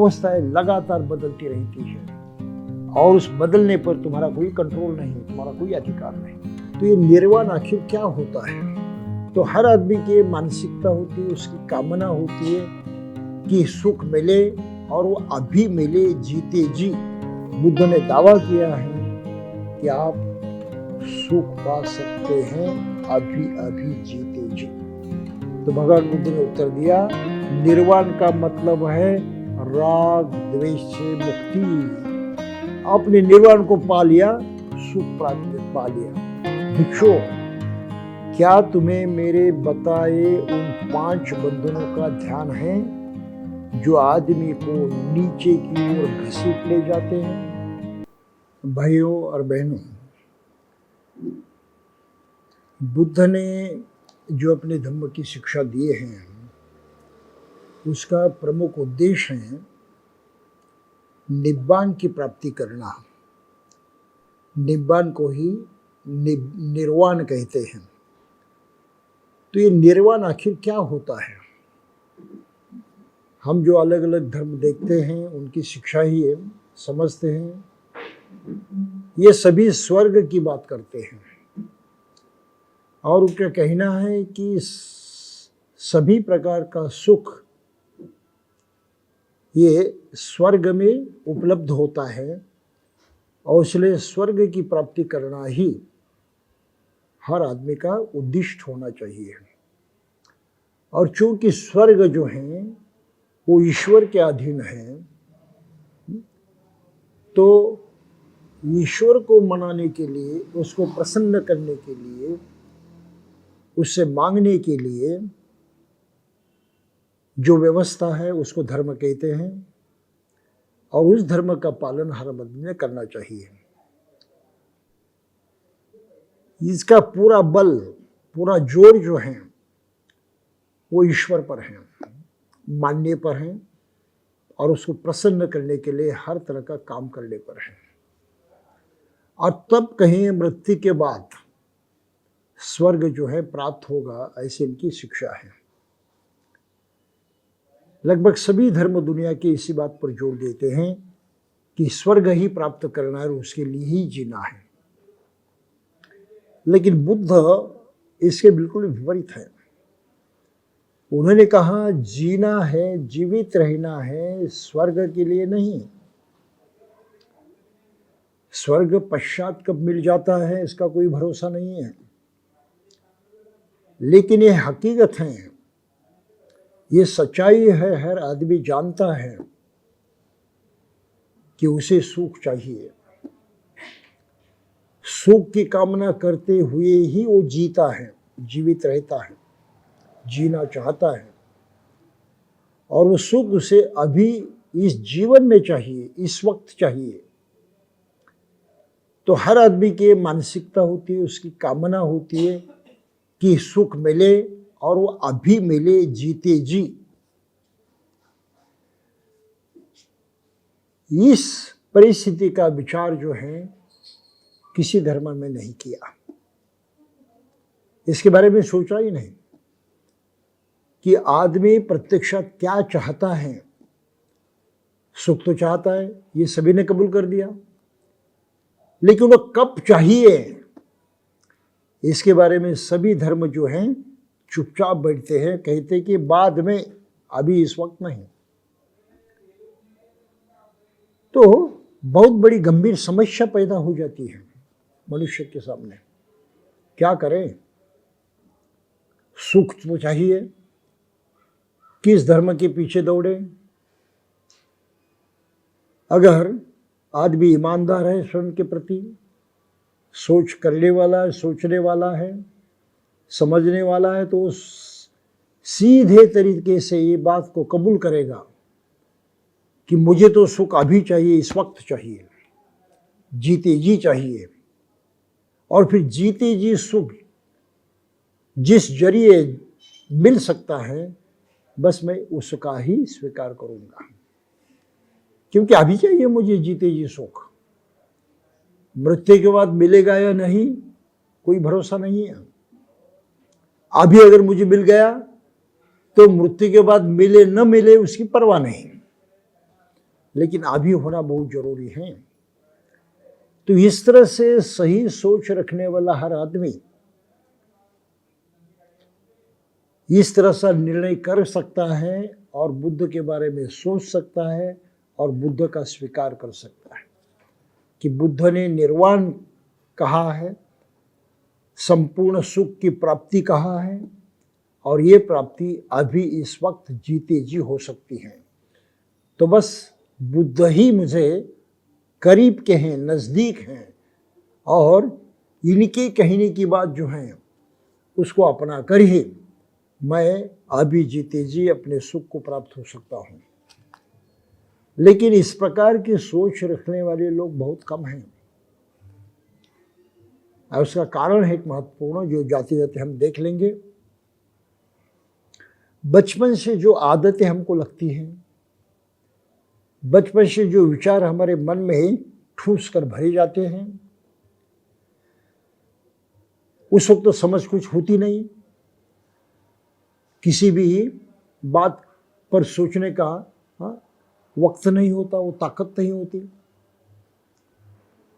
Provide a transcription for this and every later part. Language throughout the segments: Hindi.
अवस्थाएं लगातार बदलती रहती है और उस बदलने पर तुम्हारा कोई कंट्रोल नहीं, तुम्हारा कोई अधिकार नहीं। तो ये निर्वाण आखिर क्या होता है? तो हर आदमी की मानसिकता होती है, उसकी कामना होती है कि सुख मिले और वो अभी मिले, जीते जी। बुद्ध ने दावा किया है कि आप सुख पा सकते हैं अभी अभी जीते जी। तो भगवान बुद्ध ने उत्तर दिया, निर्वाण का मतलब है राग द्वेष से मुक्ति। आपने निर्वाण को पा लिया, सुख प्राप्त पा लिया। भिक्षु, क्या तुम्हें मेरे बताए उन 5 बंधनों का ध्यान है जो आदमी को नीचे की ओर घसीट ले जाते हैं? भाइयों और बहनों, बुद्ध ने जो अपने धम्म की शिक्षा दिए हैं उसका प्रमुख उद्देश्य है निब्बान की प्राप्ति करना। निब्बान को ही निर्वाण कहते हैं। तो ये निर्वाण आखिर क्या होता है? हम जो अलग अलग धर्म देखते हैं उनकी शिक्षा ही समझते हैं, ये सभी स्वर्ग की बात करते हैं और उनका कहना है कि सभी प्रकार का सुख ये स्वर्ग में उपलब्ध होता है और इसलिए स्वर्ग की प्राप्ति करना ही हर आदमी का उद्दिष्ट होना चाहिए। और चूंकि स्वर्ग जो है वो ईश्वर के अधीन है, तो ईश्वर को मनाने के लिए, उसको प्रसन्न करने के लिए, उससे मांगने के लिए जो व्यवस्था है उसको धर्म कहते हैं और उस धर्म का पालन हर आदमी ने करना चाहिए। इसका पूरा बल, पूरा जोर जो है वो ईश्वर पर है, मानने पर है और उसको प्रसन्न करने के लिए हर तरह का काम करने पर है। और तब कहीं मृत्यु के बाद स्वर्ग जो है प्राप्त होगा, ऐसी इनकी शिक्षा है। लगभग सभी धर्म दुनिया के इसी बात पर जोर देते हैं कि स्वर्ग ही प्राप्त करना है और उसके लिए ही जीना है। लेकिन बुद्ध इसके बिल्कुल विपरीत है। उन्होंने कहा जीना है, जीवित रहना है, स्वर्ग के लिए नहीं। स्वर्ग पश्चात कब मिल जाता है इसका कोई भरोसा नहीं है, लेकिन ये हकीकत है, ये सच्चाई है। हर आदमी जानता है कि उसे सुख चाहिए। सुख की कामना करते हुए ही वो जीता है, जीवित रहता है, जीना चाहता है और वो सुख उसे अभी इस जीवन में चाहिए, इस वक्त चाहिए। तो हर आदमी की मानसिकता होती है, उसकी कामना होती है कि सुख मिले और वो अभी मिले, जीते जी। इस परिस्थिति का विचार जो है किसी धर्म में नहीं किया, इसके बारे में सोचा ही नहीं कि आदमी प्रत्यक्षात क्या चाहता है। सुख तो चाहता है, ये सभी ने कबूल कर दिया, लेकिन वो कब चाहिए इसके बारे में सभी धर्म जो हैं चुपचाप बैठते हैं, कहते कि बाद में, अभी इस वक्त नहीं। तो बहुत बड़ी गंभीर समस्या पैदा हो जाती है मनुष्य के सामने। क्या करें? सुख तो चाहिए, किस धर्म के पीछे दौड़े? अगर आदमी ईमानदार है स्वयं के प्रति, सोच करने वाला है, सोचने वाला है, समझने वाला है, तो सीधे तरीके से ये बात को कबूल करेगा कि मुझे तो सुख अभी चाहिए, इस वक्त चाहिए, जीते जी चाहिए। और फिर जीते जी सुख जिस जरिए मिल सकता है, बस मैं उसका ही स्वीकार करूंगा, क्योंकि अभी चाहिए मुझे जीते जी सुख। मृत्यु के बाद मिलेगा या नहीं कोई भरोसा नहीं है। अभी अगर मुझे मिल गया तो मृत्यु के बाद मिले न मिले उसकी परवाह नहीं। लेकिन अभी होना बहुत जरूरी है। तो इस तरह से सही सोच रखने वाला हर आदमी इस तरह से निर्णय कर सकता है और बुद्ध के बारे में सोच सकता है और बुद्ध का स्वीकार कर सकता है कि बुद्ध ने निर्वाण कहा है, संपूर्ण सुख की प्राप्ति कहा है, और ये प्राप्ति अभी इस वक्त जीते जी हो सकती है। तो बस बुद्ध ही मुझे करीब के हैं, नज़दीक हैं, और इनके कहने की बात जो है उसको अपना कर ही मैं अभी जीते जी अपने सुख को प्राप्त हो सकता हूँ। लेकिन इस प्रकार की सोच रखने वाले लोग बहुत कम हैं, और उसका कारण है एक महत्वपूर्ण, जो जाते जाते हम देख लेंगे। बचपन से जो आदतें हमको लगती हैं, बचपन से जो विचार हमारे मन में ठूस कर भरे जाते हैं, उस वक्त तो समझ कुछ होती नहीं, किसी भी बात पर सोचने का वक्त नहीं होता, वो ताकत नहीं होती।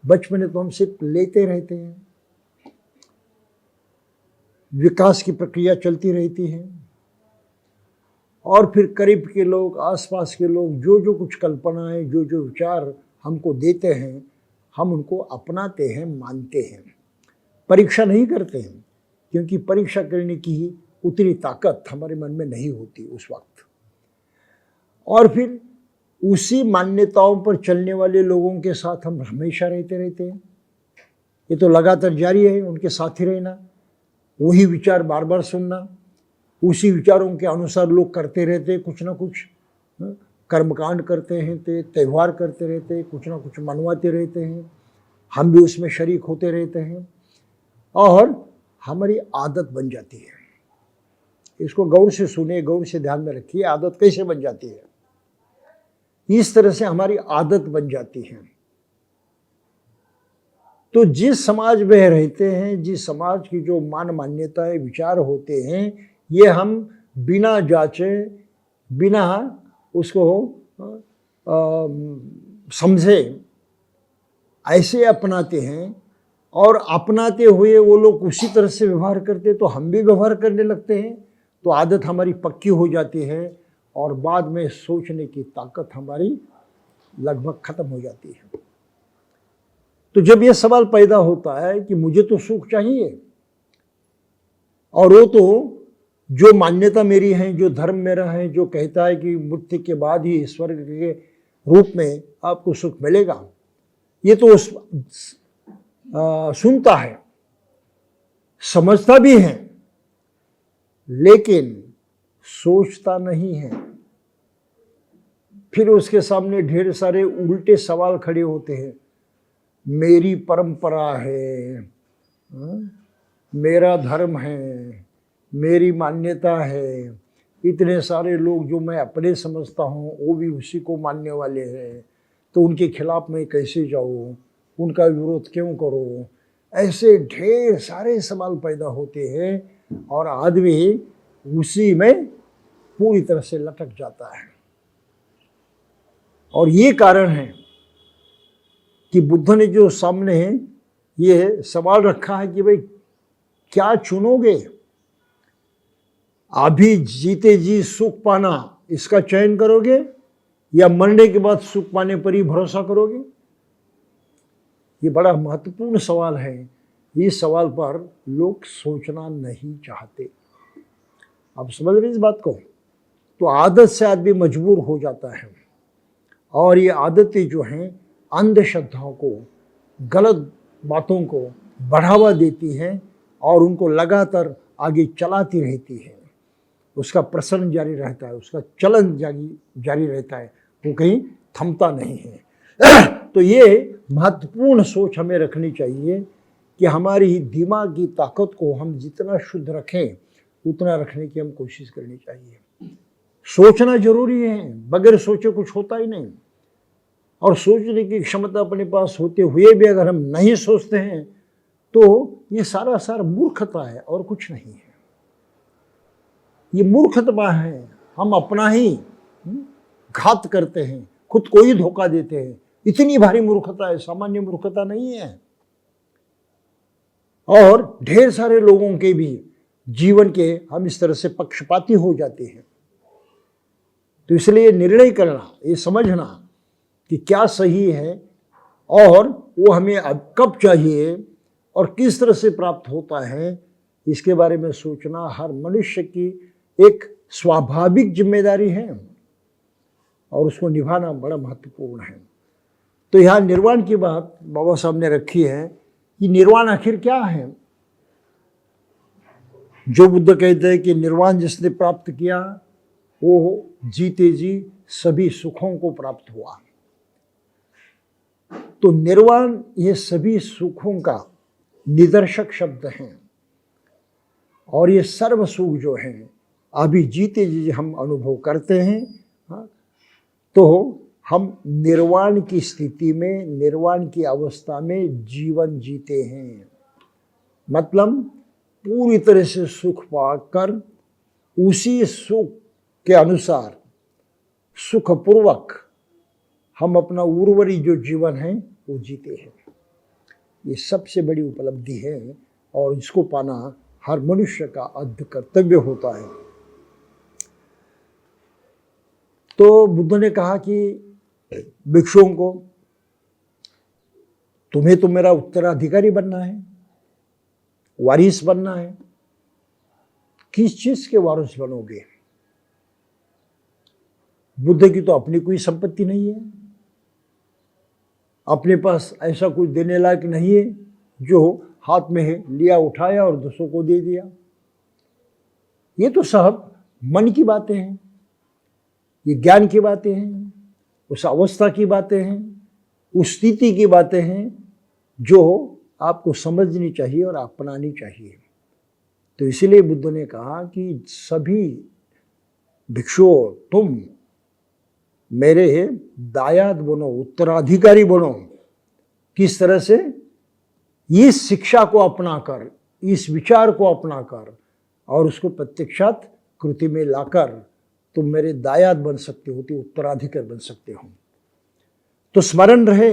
बचपन में तो हम सिर्फ लेते रहते हैं, विकास की प्रक्रिया चलती रहती है, और फिर करीब के लोग, आसपास के लोग जो जो कुछ कल्पनाएं, जो जो विचार हमको देते हैं, हम उनको अपनाते हैं, मानते हैं, परीक्षा नहीं करते हैं, क्योंकि परीक्षा करने की ही उतनी ताकत हमारे मन में नहीं होती उस वक्त। और फिर उसी मान्यताओं पर चलने वाले लोगों के साथ हम हमेशा रहते हैं। ये तो लगातार जारी है, उनके साथ ही रहना, वही विचार बार बार सुनना, उसी विचारों के अनुसार लोग करते रहते, कुछ ना कुछ कर्मकांड करते हैं, त्यौहार करते रहते, कुछ ना कुछ मनवाते रहते हैं, हम भी उसमें शरीक होते रहते हैं, और हमारी आदत बन जाती है। इसको गौर से सुने, गौर से ध्यान में रखिए, आदत कैसे बन जाती है। इस तरह से हमारी आदत बन जाती है। तो जिस समाज में रहते हैं, जिस समाज की जो मान मान्यताएं, विचार होते हैं, ये हम बिना जांचे, बिना उसको समझे ऐसे अपनाते हैं, और अपनाते हुए वो लोग उसी तरह से व्यवहार करते, तो हम भी व्यवहार करने लगते हैं। तो आदत हमारी पक्की हो जाती है, और बाद में सोचने की ताकत हमारी लगभग खत्म हो जाती है। तो जब ये सवाल पैदा होता है कि मुझे तो सुख चाहिए, और वो तो जो मान्यता मेरी है, जो धर्म मेरा है, जो कहता है कि मृत्यु के बाद ही स्वर्ग के रूप में आपको सुख मिलेगा, ये तो सुनता है, समझता भी है, लेकिन सोचता नहीं है। फिर उसके सामने ढेर सारे उल्टे सवाल खड़े होते हैं। मेरी परंपरा है, मेरा धर्म है, मेरी मान्यता है, इतने सारे लोग जो मैं अपने समझता हूँ वो भी उसी को मानने वाले हैं, तो उनके खिलाफ मैं कैसे जाऊँ, उनका विरोध क्यों करूँ। ऐसे ढेर सारे सवाल पैदा होते हैं, और आदमी उसी में पूरी तरह से लटक जाता है। और ये कारण है कि बुद्ध ने जो सामने ये सवाल रखा है कि भाई क्या चुनोगे, अभी जीते जी सुख पाना, इसका चयन करोगे, या मरने के बाद सुख पाने पर ही भरोसा करोगे। ये बड़ा महत्वपूर्ण सवाल है। इस सवाल पर लोग सोचना नहीं चाहते। आप समझ रहे इस बात को। तो आदत से आदमी मजबूर हो जाता है, और ये आदतें जो हैं अंधश्रद्धाओं को, गलत बातों को बढ़ावा देती हैं, और उनको लगातार आगे चलाती रहती है। उसका प्रसरण जारी रहता है, उसका चलन जारी रहता है, वो कहीं थमता नहीं है। तो ये महत्वपूर्ण सोच हमें रखनी चाहिए कि हमारी दिमाग की ताकत को हम जितना शुद्ध रखें, उतना रखने की हम कोशिश करनी चाहिए। सोचना जरूरी है, बगैर सोचे कुछ होता ही नहीं। और सोचने की क्षमता अपने पास होते हुए भी अगर हम नहीं सोचते हैं, तो ये सारा मूर्खता है और कुछ नहीं है। ये मूर्खता है, हम अपना ही घात करते हैं, खुद को ही धोखा देते हैं। इतनी भारी मूर्खता है, सामान्य मूर्खता नहीं है। और ढेर सारे लोगों के भी जीवन के हम इस तरह से पक्षपाती हो जाते हैं। तो इसलिए निर्णय करना, ये समझना कि क्या सही है और वो हमें अब कब चाहिए और किस तरह से प्राप्त होता है, इसके बारे में सोचना हर मनुष्य की एक स्वाभाविक जिम्मेदारी है और उसको निभाना बड़ा महत्वपूर्ण है। तो यहाँ निर्वाण की बात बाबा साहब ने रखी है कि निर्वाण आखिर क्या है। जो बुद्ध कहते हैं कि निर्वाण जिसने प्राप्त किया वो जीते जी सभी सुखों को प्राप्त हुआ। तो निर्वाण ये सभी सुखों का निदर्शक शब्द हैं और ये सर्व सुख जो है अभी जीते जी हम अनुभव करते हैं। तो हम निर्वाण की स्थिति में, निर्वाण की अवस्था में जीवन जीते हैं। मतलब पूरी तरह से सुख पाकर उसी सुख के अनुसार सुखपूर्वक हम अपना उर्वरी जो जीवन है वो जीते हैं। ये सबसे बड़ी उपलब्धि है और इसको पाना हर मनुष्य का आद्य कर्तव्य होता है। तो बुद्ध ने कहा कि भिक्षुओं को तुम्हें तो मेरा उत्तराधिकारी बनना है, वारिस बनना है। किस चीज के वारिस बनोगे? बुद्ध की तो अपनी कोई संपत्ति नहीं है, अपने पास ऐसा कुछ देने लायक नहीं है जो हाथ में है लिया उठाया और दूसरों को दे दिया। ये तो सब मन की बातें हैं, ये ज्ञान की बातें हैं, उस अवस्था की बातें हैं, उस स्थिति की बातें हैं जो आपको समझनी चाहिए और अपनानी चाहिए। तो इसलिए बुद्ध ने कहा कि सभी भिक्षुओं तुम मेरे दायाद बनो, उत्तराधिकारी बनो। किस तरह से? इस शिक्षा को अपनाकर, इस विचार को अपनाकर और उसको प्रत्यक्षात कृति में लाकर तुम मेरे दायाद बन सकते हो, तो उत्तराधिकारी बन सकते हो। तो स्मरण रहे,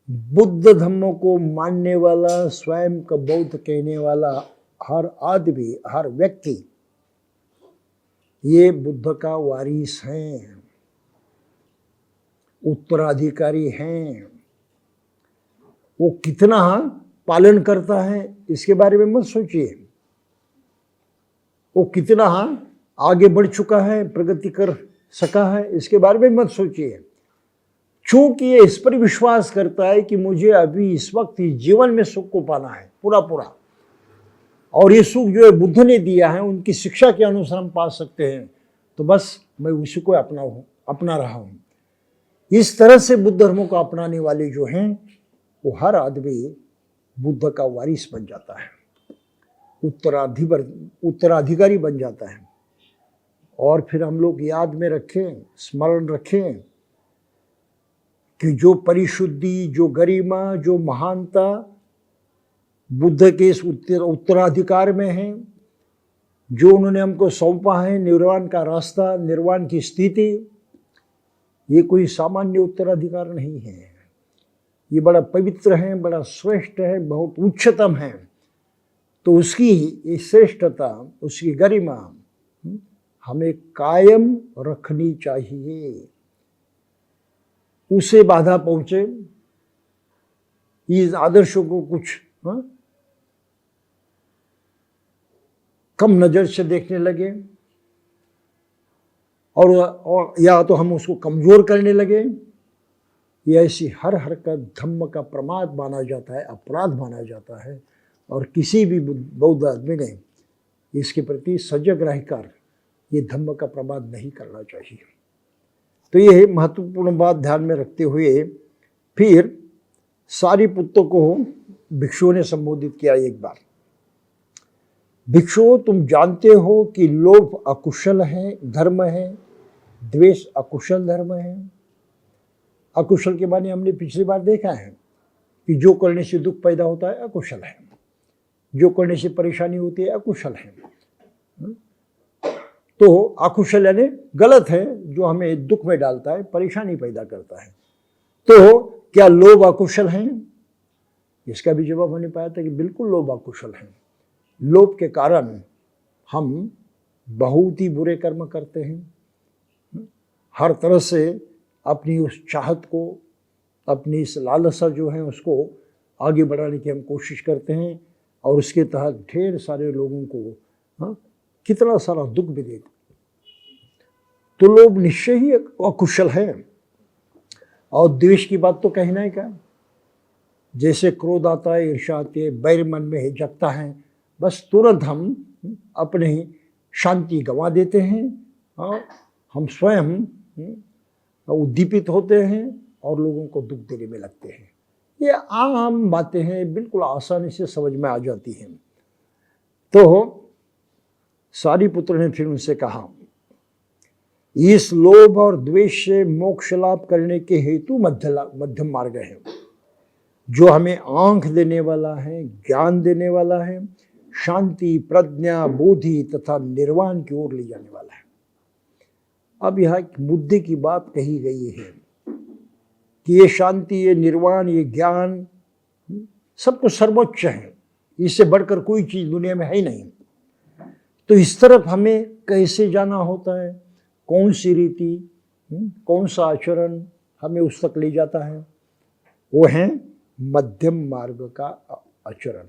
बुद्ध धम्म को मानने वाला, स्वयं का बौद्ध कहने वाला हर आदमी, हर व्यक्ति ये बुद्ध का वारिस हैं, उत्तराधिकारी हैं। वो कितना पालन करता है इसके बारे में मत सोचिए, वो कितना आगे बढ़ चुका है, प्रगति कर सका है, इसके बारे में मत सोचिए। चूंकि ये इस पर विश्वास करता है कि मुझे अभी इस वक्त इस जीवन में सुख को पाना है पूरा पूरा, और ये सुख जो है बुद्ध ने दिया है, उनकी शिक्षा के अनुसार हम पा सकते हैं, तो बस मैं उसी को अपना रहा हूँ। इस तरह से बुद्ध धर्मों को अपनाने वाले जो हैं वो हर आदमी बुद्ध का वारिस बन जाता है, उत्तराधिकारी बन जाता है। और फिर हम लोग याद में रखें, स्मरण रखें कि जो परिशुद्धि, जो गरिमा, जो महानता बुद्ध के इस उत्तराधिकार में है, जो उन्होंने हमको सौंपा है, निर्वाण का रास्ता, निर्वाण की स्थिति, ये कोई सामान्य उत्तराधिकार नहीं है। ये बड़ा पवित्र है, बड़ा श्रेष्ठ है, बहुत उच्चतम है। तो उसकी ये श्रेष्ठता, उसकी गरिमा हमें कायम रखनी चाहिए। उसे बाधा पहुंचे, इस आदर्शों को कुछ कम नजर से देखने लगे और या तो हम उसको कमजोर करने लगे, या ऐसी हर हरकत धम्म का प्रमाद माना जाता है, अपराध माना जाता है। और किसी भी बौद्ध आदमी ने इसके प्रति सजग रहकर ये धम्म का प्रमाद नहीं करना चाहिए। तो ये महत्वपूर्ण बात ध्यान में रखते हुए फिर सारिपुत्त को भिक्षुओं ने संबोधित किया एक बार। भिक्षुओं, तुम जानते हो कि लोभ अकुशल है, धर्म है, द्वेष अकुशल धर्म है। अकुशल के माने हमने पिछली बार देखा है कि जो करने से दुख पैदा होता है अकुशल है, जो करने से परेशानी होती है अकुशल है। तो अकुशल यानी गलत है, जो हमें दुख में डालता है, परेशानी पैदा करता है। तो क्या लोभ अकुशल है? इसका भी जवाब हमने पाया था कि बिल्कुल लोभ अकुशल है। लोभ के कारण हम बहुत ही बुरे कर्म करते हैं। हर तरह से अपनी उस चाहत को, अपनी इस लालसा जो है उसको आगे बढ़ाने की हम कोशिश करते हैं, और उसके तहत ढेर सारे लोगों को कितना सारा दुख भी देते। तो लोभ निश्चय ही अकुशल है। और द्वेष की बात तो कहना ही क्या, जैसे क्रोध आता है, ईर्ष्या आती है, बैर मन में जगता है, बस तुरंत हम अपने शांति गंवा देते हैं और हम स्वयं उद्दीपित होते हैं और लोगों को दुख देने में लगते हैं। ये आम बातें हैं, बिल्कुल आसानी से समझ में आ जाती हैं। तो सारिपुत्र ने फिर उनसे कहा, इस लोभ और द्वेष से मोक्ष लाभ करने के हेतु मध्यम मार्ग है, जो हमें आंख देने वाला है, ज्ञान देने वाला है, शांति, प्रज्ञा, बोधि तथा निर्वाण की ओर ले जाने वाला है। अब यहाँ एक मुद्दे की बात कही गई है कि ये शांति, ये निर्वाण, ये ज्ञान सब कुछ सर्वोच्च है, इससे बढ़कर कोई चीज दुनिया में है ही नहीं। तो इस तरफ हमें कैसे जाना होता है? कौन सी रीति, कौन सा आचरण हमें उस तक ले जाता है? वो है मध्यम मार्ग का आचरण।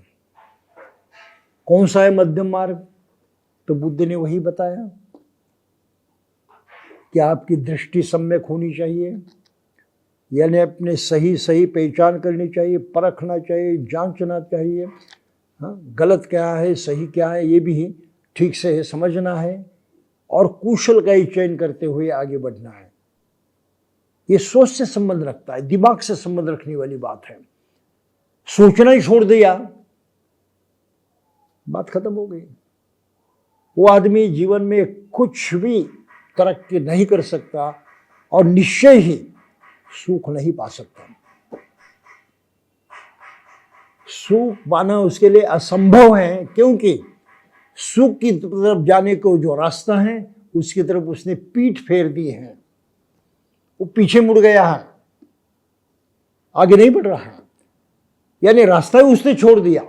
कौन सा है मध्यम मार्ग? तो बुद्ध ने वही बताया कि आपकी दृष्टि सम्यक होनी चाहिए, यानी अपने सही सही पहचान करनी चाहिए, परखना चाहिए, जांचना चाहिए, गलत क्या है, सही क्या है, ये भी ठीक से समझना है, और कुशल का ही चयन करते हुए आगे बढ़ना है। ये सोच से संबंध रखता है, दिमाग से संबंध रखने वाली बात है। सोचना ही छोड़ दिया, बात खत्म हो गई। वो आदमी जीवन में कुछ भी तरक्की नहीं कर सकता और निश्चय ही सुख नहीं पा सकता। सुख पाना उसके लिए असंभव है, क्योंकि सुख की तरफ जाने को जो रास्ता है उसकी तरफ उसने पीठ फेर दी है, वो पीछे मुड़ गया है, आगे नहीं बढ़ रहा है, यानी रास्ता ही उसने छोड़ दिया।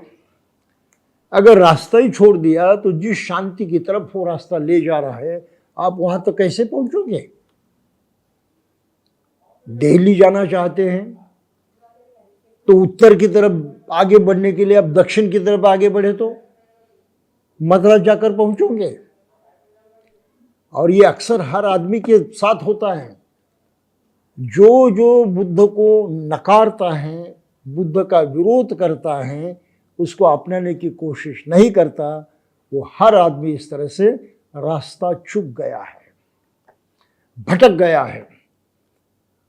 अगर रास्ता ही छोड़ दिया तो जिस शांति की तरफ वो रास्ता ले जा रहा है, आप वहां तो कैसे पहुंचोगे? दिल्ली जाना चाहते हैं तो उत्तर की तरफ आगे बढ़ने के लिए आप दक्षिण की तरफ आगे बढ़े तो मद्रास जाकर पहुंचोगे। और ये अक्सर हर आदमी के साथ होता है। जो जो बुद्ध को नकारता है, बुद्ध का विरोध करता है, उसको अपनाने की कोशिश नहीं करता, वो हर आदमी इस तरह से रास्ता चूक गया है, भटक गया है,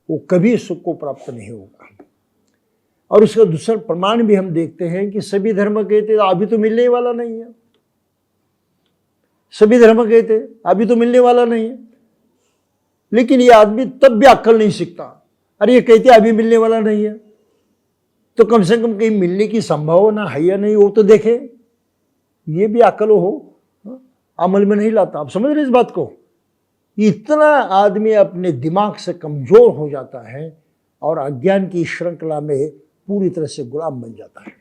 वो कभी सुख को प्राप्त नहीं होगा। और उसका दूसरा प्रमाण भी हम देखते हैं कि सभी धर्म कहते अभी तो मिलने वाला नहीं है, सभी धर्म कहते अभी तो मिलने वाला नहीं है, लेकिन ये आदमी तब भी अक्ल नहीं सीखता। अरे ये कहते अभी मिलने वाला नहीं है, तो कम से कम कहीं मिलने की संभावना है या नहीं वो तो देखे, ये भी अक्ल हो, अमल में नहीं लाता। आप समझ रहे इस बात को? इतना आदमी अपने दिमाग से कमजोर हो जाता है और अज्ञान की श्रृंखला में पूरी तरह से गुलाम बन जाता है।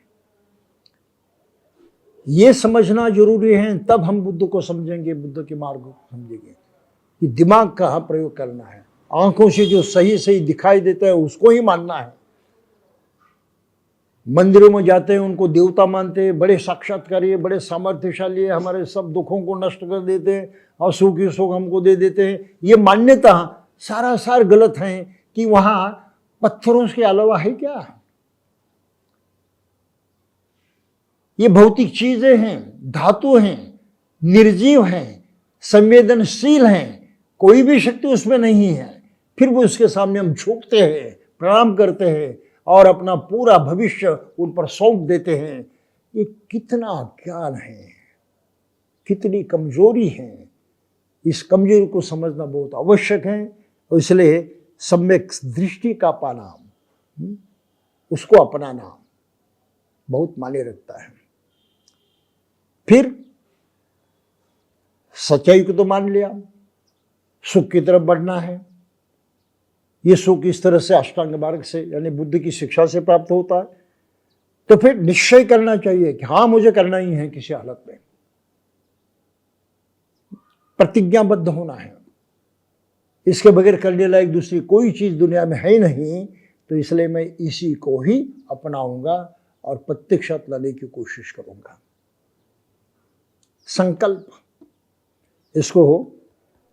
ये समझना जरूरी है, तब हम बुद्ध को समझेंगे, बुद्ध के मार्ग को समझेंगे कि दिमाग का प्रयोग करना है। आंखों से जो सही सही दिखाई देता है उसको ही मानना है। मंदिरों में जाते हैं, उनको देवता मानते हैं, बड़े साक्षात्कारी, बड़े सामर्थ्यशाली, हमारे सब दुखों को नष्ट कर देते हैं और सुख ही सुख हमको दे देते हैं। ये मान्यता सारा सार गलत है कि वहां पत्थरों के अलावा है क्या? ये भौतिक चीजें हैं, धातु हैं, निर्जीव हैं, संवेदनशील हैं, कोई भी शक्ति उसमें नहीं है, फिर भी उसके सामने हम झुकते हैं, प्रणाम करते हैं और अपना पूरा भविष्य उन पर सौंप देते हैं। ये कितना अज्ञान है, कितनी कमजोरी है। इस कमजोरी को समझना बहुत आवश्यक है, और इसलिए सम्यक दृष्टि का पाना, उसको अपनाना बहुत मायने रखता है। फिर सच्चाई को तो मान लिया, सुख की तरफ बढ़ना है। ये सुख इस तरह से अष्टांग मार्ग से यानी बुद्ध की शिक्षा से प्राप्त होता है। तो फिर निश्चय करना चाहिए कि हाँ मुझे करना ही है, किसी हालत में प्रतिज्ञाबद्ध होना है। इसके बगैर करने लायक दूसरी कोई चीज दुनिया में है ही नहीं, तो इसलिए मैं इसी को ही अपनाऊंगा और प्रत्यक्षात लाने की कोशिश करूंगा। संकल्प, इसको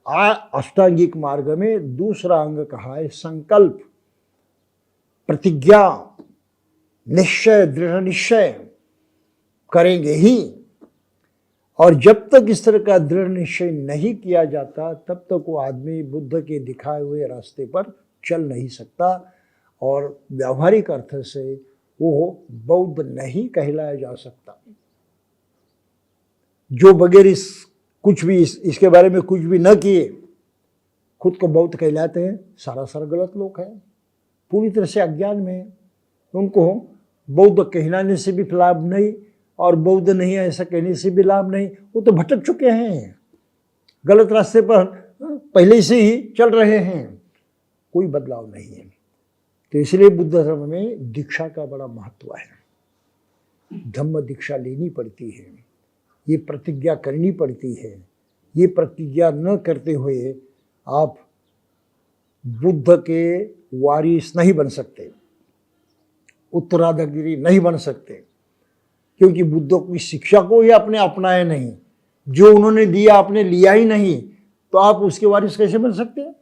अष्टांगिक मार्ग में दूसरा अंग कहा है संकल्प, प्रतिज्ञा, निश्चय, दृढ़ निश्चय करेंगे ही। और जब तक इस तरह का दृढ़ निश्चय नहीं किया जाता तब तक वो आदमी बुद्ध के दिखाए हुए रास्ते पर चल नहीं सकता, और व्यावहारिक अर्थ से वो बौद्ध नहीं कहलाया जा सकता। जो बगैर इसके बारे में कुछ भी न किए खुद को बौद्ध कहलाते हैं, सारा गलत लोग हैं, पूरी तरह से अज्ञान में है। उनको बौद्ध कहलाने से भी लाभ नहीं और बौद्ध नहीं है ऐसा कहने से भी लाभ नहीं। वो तो भटक चुके हैं, गलत रास्ते पर पहले से ही चल रहे हैं, कोई बदलाव नहीं है। तो इसलिए बुद्ध धर्म में दीक्षा का बड़ा महत्व है। धम्म दीक्षा लेनी पड़ती है, ये प्रतिज्ञा करनी पड़ती है। ये प्रतिज्ञा न करते हुए आप बुद्ध के वारिस नहीं बन सकते, उत्तराधिकारी नहीं बन सकते, क्योंकि बुद्ध की शिक्षा को ही आपने अपनाया नहीं, जो उन्होंने दिया आपने लिया ही नहीं, तो आप उसके वारिस कैसे बन सकते हैं?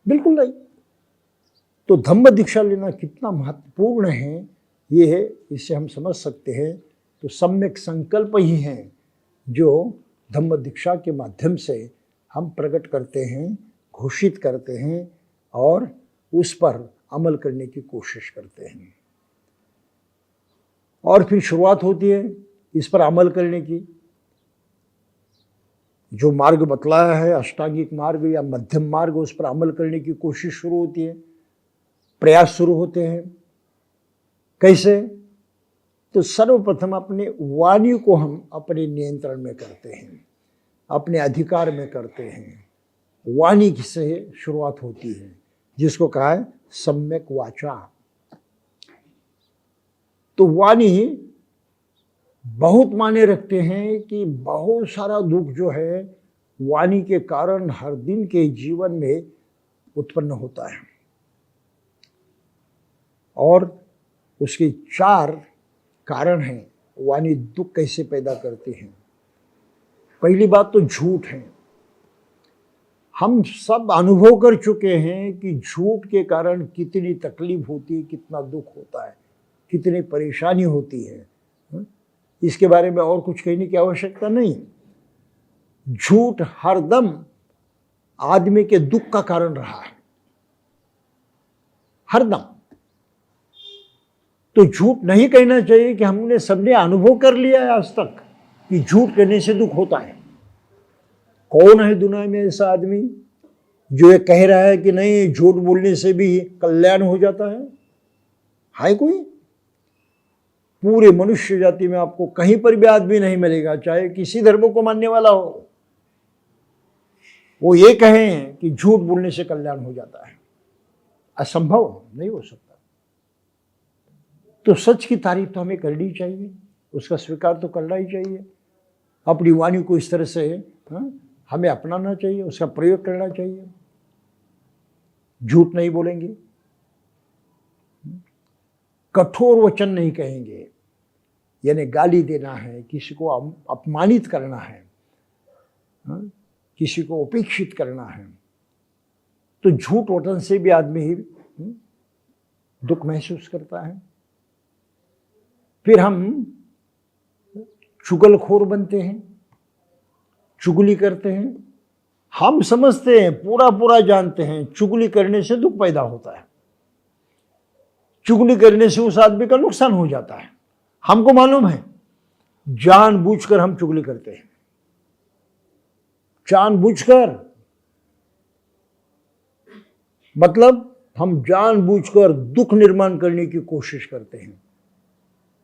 बिल्कुल नहीं। तो धम्म दीक्षा लेना कितना महत्वपूर्ण है, ये है, इससे हम समझ सकते हैं। तो सम्यक संकल्प ही है जो धम्म दीक्षा के माध्यम से हम प्रकट करते हैं, घोषित करते हैं और उस पर अमल करने की कोशिश करते हैं। और फिर शुरुआत होती है इस पर अमल करने की। जो मार्ग बतलाया है अष्टांगिक मार्ग या मध्यम मार्ग, उस पर अमल करने की कोशिश शुरू होती है, प्रयास शुरू होते हैं। कैसे? तो सर्वप्रथम अपने वाणी को हम अपने नियंत्रण में करते हैं, अपने अधिकार में करते हैं। वाणी से शुरुआत होती है, जिसको कहा है सम्यक वाचा। तो वाणी बहुत माने रखते हैं कि बहुत सारा दुख जो है वाणी के कारण हर दिन के जीवन में उत्पन्न होता है, और उसके 4 कारण हैं वाणी दुख कैसे पैदा करती है। पहली बात तो झूठ है। हम सब अनुभव कर चुके हैं कि झूठ के कारण कितनी तकलीफ होती है, कितना दुख होता है, कितनी परेशानी होती है। इसके बारे में और कुछ कहने की आवश्यकता नहीं। झूठ हरदम आदमी के दुख का कारण रहा है, हरदम। तो झूठ नहीं कहना चाहिए कि हमने सबने अनुभव कर लिया है आज तक कि झूठ कहने से दुख होता है। कौन है दुनिया में ऐसा आदमी जो ये कह रहा है कि नहीं झूठ बोलने से भी कल्याण हो जाता है? है कोई? पूरे मनुष्य जाति में आपको कहीं पर भी आदमी नहीं मिलेगा, चाहे किसी धर्म को मानने वाला हो, वो ये कहें कि झूठ बोलने से कल्याण हो जाता है। असंभव, नहीं हो सकता। तो सच की तारीफ तो हमें करनी चाहिए, उसका स्वीकार तो करना ही चाहिए। अपनी वाणी को इस तरह से हमें अपनाना चाहिए, उसका प्रयोग करना चाहिए। झूठ नहीं बोलेंगे, कठोर वचन नहीं कहेंगे, यानी गाली देना है, किसी को अपमानित करना है, किसी को उपेक्षित करना है, तो झूठ वचन से भी आदमी ही दुख महसूस करता है। फिर हम चुगलखोर बनते हैं, चुगली करते हैं। हम समझते हैं, पूरा जानते हैं, चुगली करने से दुख पैदा होता है, चुगली करने से उस आदमी का नुकसान हो जाता है। हमको मालूम है, जानबूझकर हम चुगली करते हैं, जानबूझकर, मतलब हम जानबूझकर दुख निर्माण करने की कोशिश करते हैं।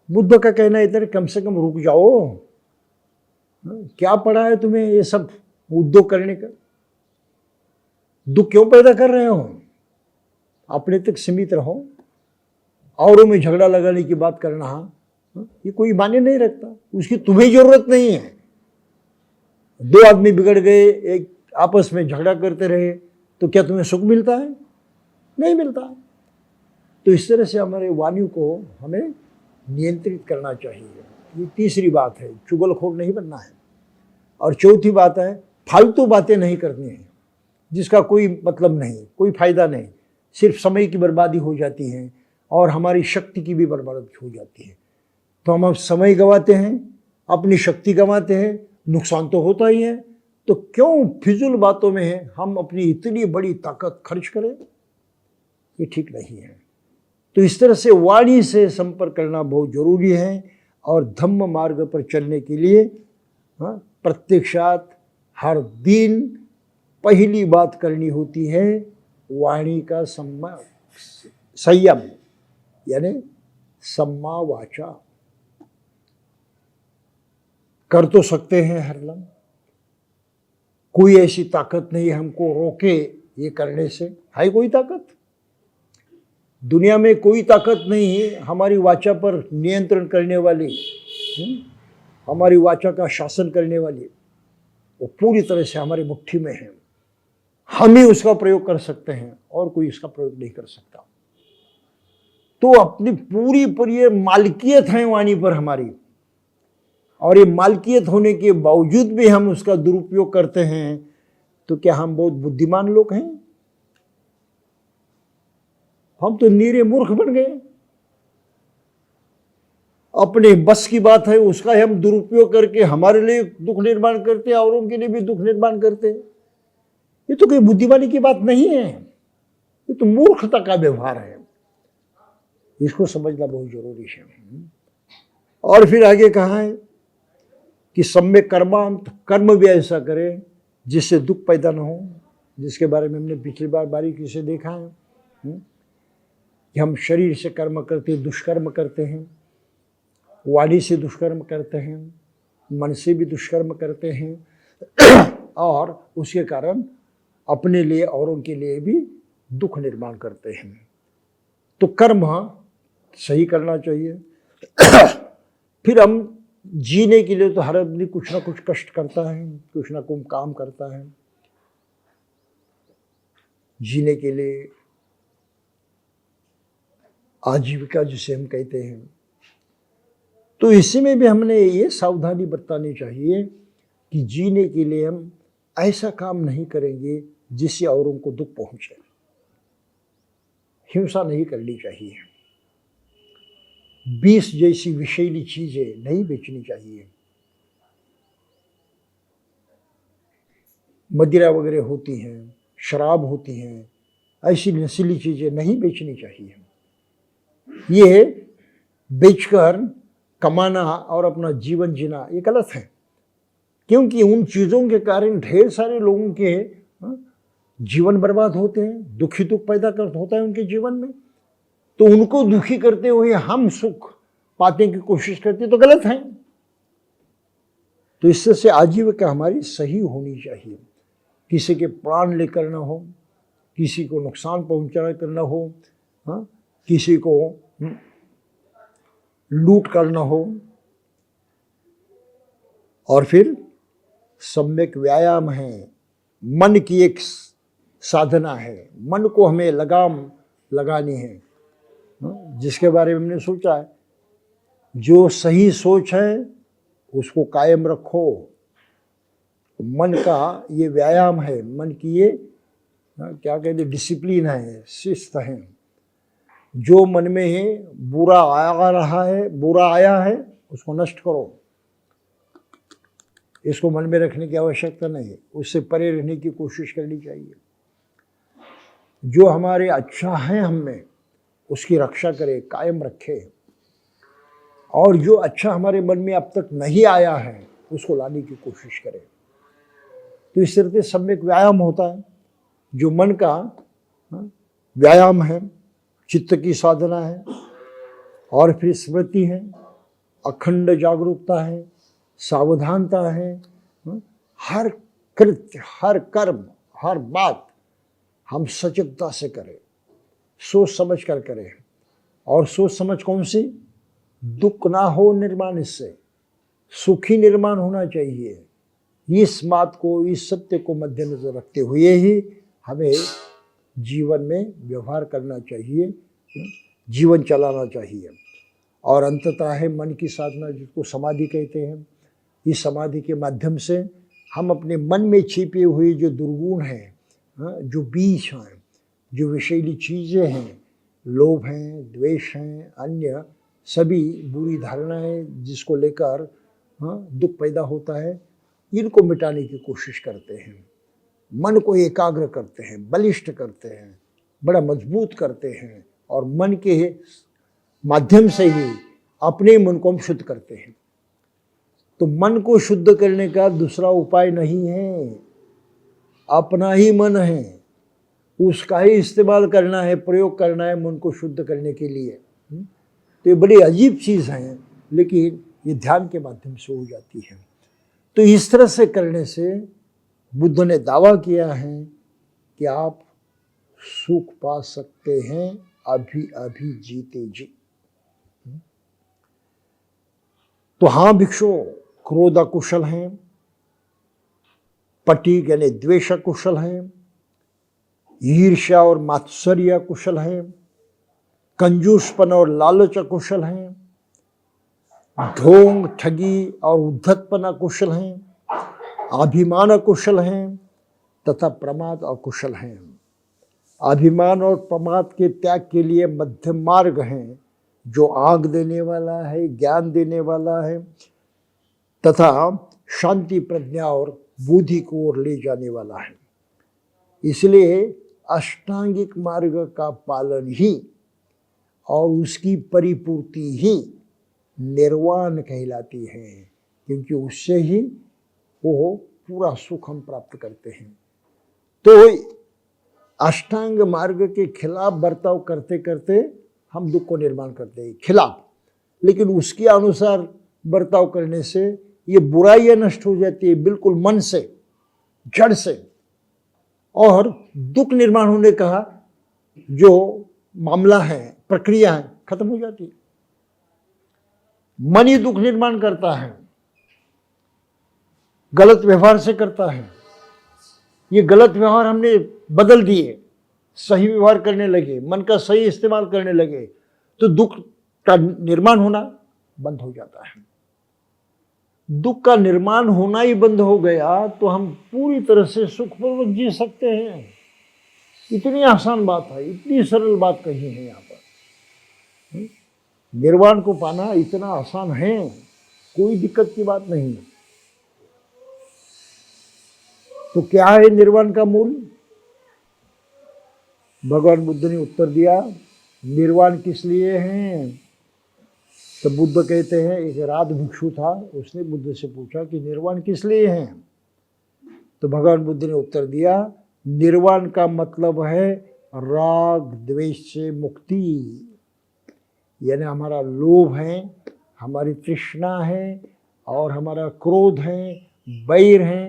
बुद्ध का कहना इधर कम से कम रुक जाओ, क्या पड़ा है तुम्हें ये सब उद्योग करने का? दुख क्यों पैदा कर रहे हो? अपने तक सीमित रहो। औरों में झगड़ा लगाने की बात करना ये कोई मायने नहीं रखता, उसकी तुम्हें जरूरत नहीं है। दो आदमी बिगड़ गए, एक आपस में झगड़ा करते रहे, तो क्या तुम्हें सुख मिलता है? नहीं मिलता। तो इस तरह से हमारे वाणी को हमें नियंत्रित करना चाहिए। ये तीसरी बात है, चुगलखोर नहीं बनना है। और चौथी बात है, फालतू बातें नहीं करनी है जिसका कोई मतलब नहीं, कोई फायदा नहीं, सिर्फ समय की बर्बादी हो जाती है और हमारी शक्ति की भी बर्बादी हो जाती है। तो हम अब समय गंवाते हैं, अपनी शक्ति गंवाते हैं, नुकसान तो होता ही है। तो क्यों फिजूल बातों में हम अपनी इतनी बड़ी ताकत खर्च करें? ये ठीक नहीं है। तो इस तरह से वाणी से संपर्क करना बहुत जरूरी है। और धम्म मार्ग पर चलने के लिए प्रत्यक्षात हर दिन पहली बात करनी होती है वाणी का संयम, यानी सम्मा वाचा। कर तो सकते हैं हर लम्हा, कोई ऐसी ताकत नहीं हमको रोके ये करने से। है कोई ताकत? दुनिया में कोई ताकत नहीं है हमारी वाचा पर नियंत्रण करने वाली, हमारी वाचा का शासन करने वाली। वो पूरी तरह से हमारी मुट्ठी में है। हम ही उसका प्रयोग कर सकते हैं और कोई इसका प्रयोग नहीं कर सकता। तो अपनी पूरी पर ये मालकियत है वाणी पर हमारी, और ये मालकियत होने के बावजूद भी हम उसका दुरुपयोग करते हैं। तो क्या हम बहुत बुद्धिमान लोग हैं? हम तो नीरे मूर्ख बन गए। अपने बस की बात है उसका हम दुरुपयोग करके हमारे लिए दुख निर्माण करते हैं, औरों के लिए भी दुख निर्माण करते हैं। ये तो कोई बुद्धिमानी की बात नहीं है, ये तो मूर्खता का व्यवहार है। इसको समझना बहुत जरूरी है। और फिर आगे कहा है कि सम्यक कर्मांत, कर्म भी ऐसा करें जिससे दुख पैदा न हो, जिसके बारे में हमने पिछली बार बारीकी से देखा है कि हम शरीर से कर्म करते, दुष्कर्म करते हैं, वाणी से दुष्कर्म करते हैं, मन से भी दुष्कर्म करते हैं और उसके कारण अपने लिए औरों के लिए भी दुख निर्माण करते हैं। तो कर्म सही करना चाहिए। फिर हम जीने के लिए तो हर आदमी कुछ ना कुछ कष्ट करता है, कुछ ना कुछ काम करता है जीने के लिए, आजीविका जिसे हम कहते हैं। तो इसी में भी हमने ये सावधानी बरतनी चाहिए कि जीने के लिए हम ऐसा काम नहीं करेंगे जिससे औरों को दुख पहुंचे। हिंसा नहीं करनी चाहिए, विष जैसी विषैली चीजें नहीं बेचनी चाहिए, मदिरा वगैरह होती हैं, शराब होती हैं, ऐसी नशीली चीजें नहीं बेचनी चाहिए। ये बेचकर कमाना और अपना जीवन जीना ये गलत है, क्योंकि उन चीज़ों के कारण ढेर सारे लोगों के जीवन बर्बाद होते हैं, दुखी दुख पैदा होता है उनके जीवन में। तो उनको दुखी करते हुए हम सुख पाने की कोशिश करते तो गलत है। तो इससे से आजीविका हमारी सही होनी चाहिए, किसी के प्राण लेकर ना हो, किसी को नुकसान पहुंचाना करना हो, किसी को लूट करना हो। और फिर सम्यक व्यायाम है, मन की एक साधना है, मन को हमें लगाम लगानी है, जिसके बारे में हमने सोचा है। जो सही सोच है उसको कायम रखो। मन का ये व्यायाम है, मन की ये क्या कहते डिसिप्लिन है, शिस्त है। जो मन में है बुरा आया है उसको नष्ट करो, इसको मन में रखने की आवश्यकता नहीं है, उससे परे रहने की कोशिश करनी चाहिए। जो हमारे अच्छा है हम में उसकी रक्षा करे, कायम रखे, और जो अच्छा हमारे मन में अब तक नहीं आया है उसको लाने की कोशिश करे। तो इस तरह से सम्यक व्यायाम होता है, जो मन का व्यायाम है, चित्त की साधना है, और फिर स्मृति है, अखंड जागरूकता है, सावधानता है। हर कृत्य, हर कर्म, हर बात हम सजगता से करें, सोच समझ कर करें। और सोच समझ कौन सी? दुख ना हो निर्माण, इससे सुखी निर्माण होना चाहिए। इस बात को, इस सत्य को मद्देनजर रखते हुए ही हमें जीवन में व्यवहार करना चाहिए, जीवन चलाना चाहिए। और अंततः है मन की साधना, जिसको समाधि कहते हैं। इस समाधि के माध्यम से हम अपने मन में छिपे हुए जो दुर्गुण हैं, जो बीज हैं, जो विषैली चीज़ें हैं, लोभ हैं, द्वेष हैं, अन्य सभी बुरी धारणाएं जिसको लेकर दुख पैदा होता है, इनको मिटाने की कोशिश करते हैं। मन को एकाग्र करते हैं, बलिष्ठ करते हैं, बड़ा मजबूत करते हैं, और मन के माध्यम से ही अपने मन को हम शुद्ध करते हैं। तो मन को शुद्ध करने का दूसरा उपाय नहीं है, अपना ही मन है, उसका ही इस्तेमाल करना है, प्रयोग करना है मन को शुद्ध करने के लिए। तो ये बड़ी अजीब चीज़ है, लेकिन ये ध्यान के माध्यम से हो जाती है। तो इस तरह से करने से बुद्ध ने दावा किया है कि आप सुख पा सकते हैं अभी अभी जीते जी। तो हाँ भिक्षु, क्रोध कुशल हैं, पटी यानी द्वेष कुशल हैं, ईर्ष्या और मात्सर्य कुशल हैं, कंजूसपन और लालच कुशल हैं, ढोंग ठगी और उद्धतपना कुशल हैं, अभिमान कुशल हैं, तथा प्रमाद अकुशल हैं। अभिमान और प्रमाद के त्याग के लिए मध्यम मार्ग हैं, जो आग देने वाला है, ज्ञान देने वाला है, तथा शांति, प्रज्ञा और बुद्धि को ओर ले जाने वाला है। इसलिए अष्टांगिक मार्ग का पालन ही और उसकी परिपूर्ति ही निर्वाण कहलाती है, क्योंकि उससे ही वो पूरा सुख हम प्राप्त करते हैं। तो अष्टांग मार्ग के खिलाफ बर्ताव करते करते हम दुख को निर्माण करते हैं, खिलाफ। लेकिन उसके अनुसार बर्ताव करने से ये बुराइयां नष्ट हो जाती है, बिल्कुल मन से, जड़ से, और दुख निर्माण होने का जो मामला है, प्रक्रिया है, खत्म हो जाती है। मन ही दुख निर्माण करता है, गलत व्यवहार से करता है। ये गलत व्यवहार हमने बदल दिए, सही व्यवहार करने लगे, मन का सही इस्तेमाल करने लगे, तो दुख का निर्माण होना बंद हो जाता है। दुख का निर्माण होना ही बंद हो गया तो हम पूरी तरह से सुखपूर्वक जी सकते हैं। इतनी आसान बात है, इतनी सरल बात कही है यहाँ पर। निर्वाण को पाना इतना आसान है, कोई दिक्कत की बात नहीं। तो क्या है निर्वाण का मूल? भगवान बुद्ध ने उत्तर दिया, निर्वाण किस लिए है? तो बुद्ध कहते हैं, एक राध भिक्षु था, उसने बुद्ध से पूछा कि निर्वाण किस लिए है? तो भगवान बुद्ध ने उत्तर दिया, निर्वाण का मतलब है राग द्वेष से मुक्ति। यानी हमारा लोभ है, हमारी तृष्णा है, और हमारा क्रोध है, बैर है,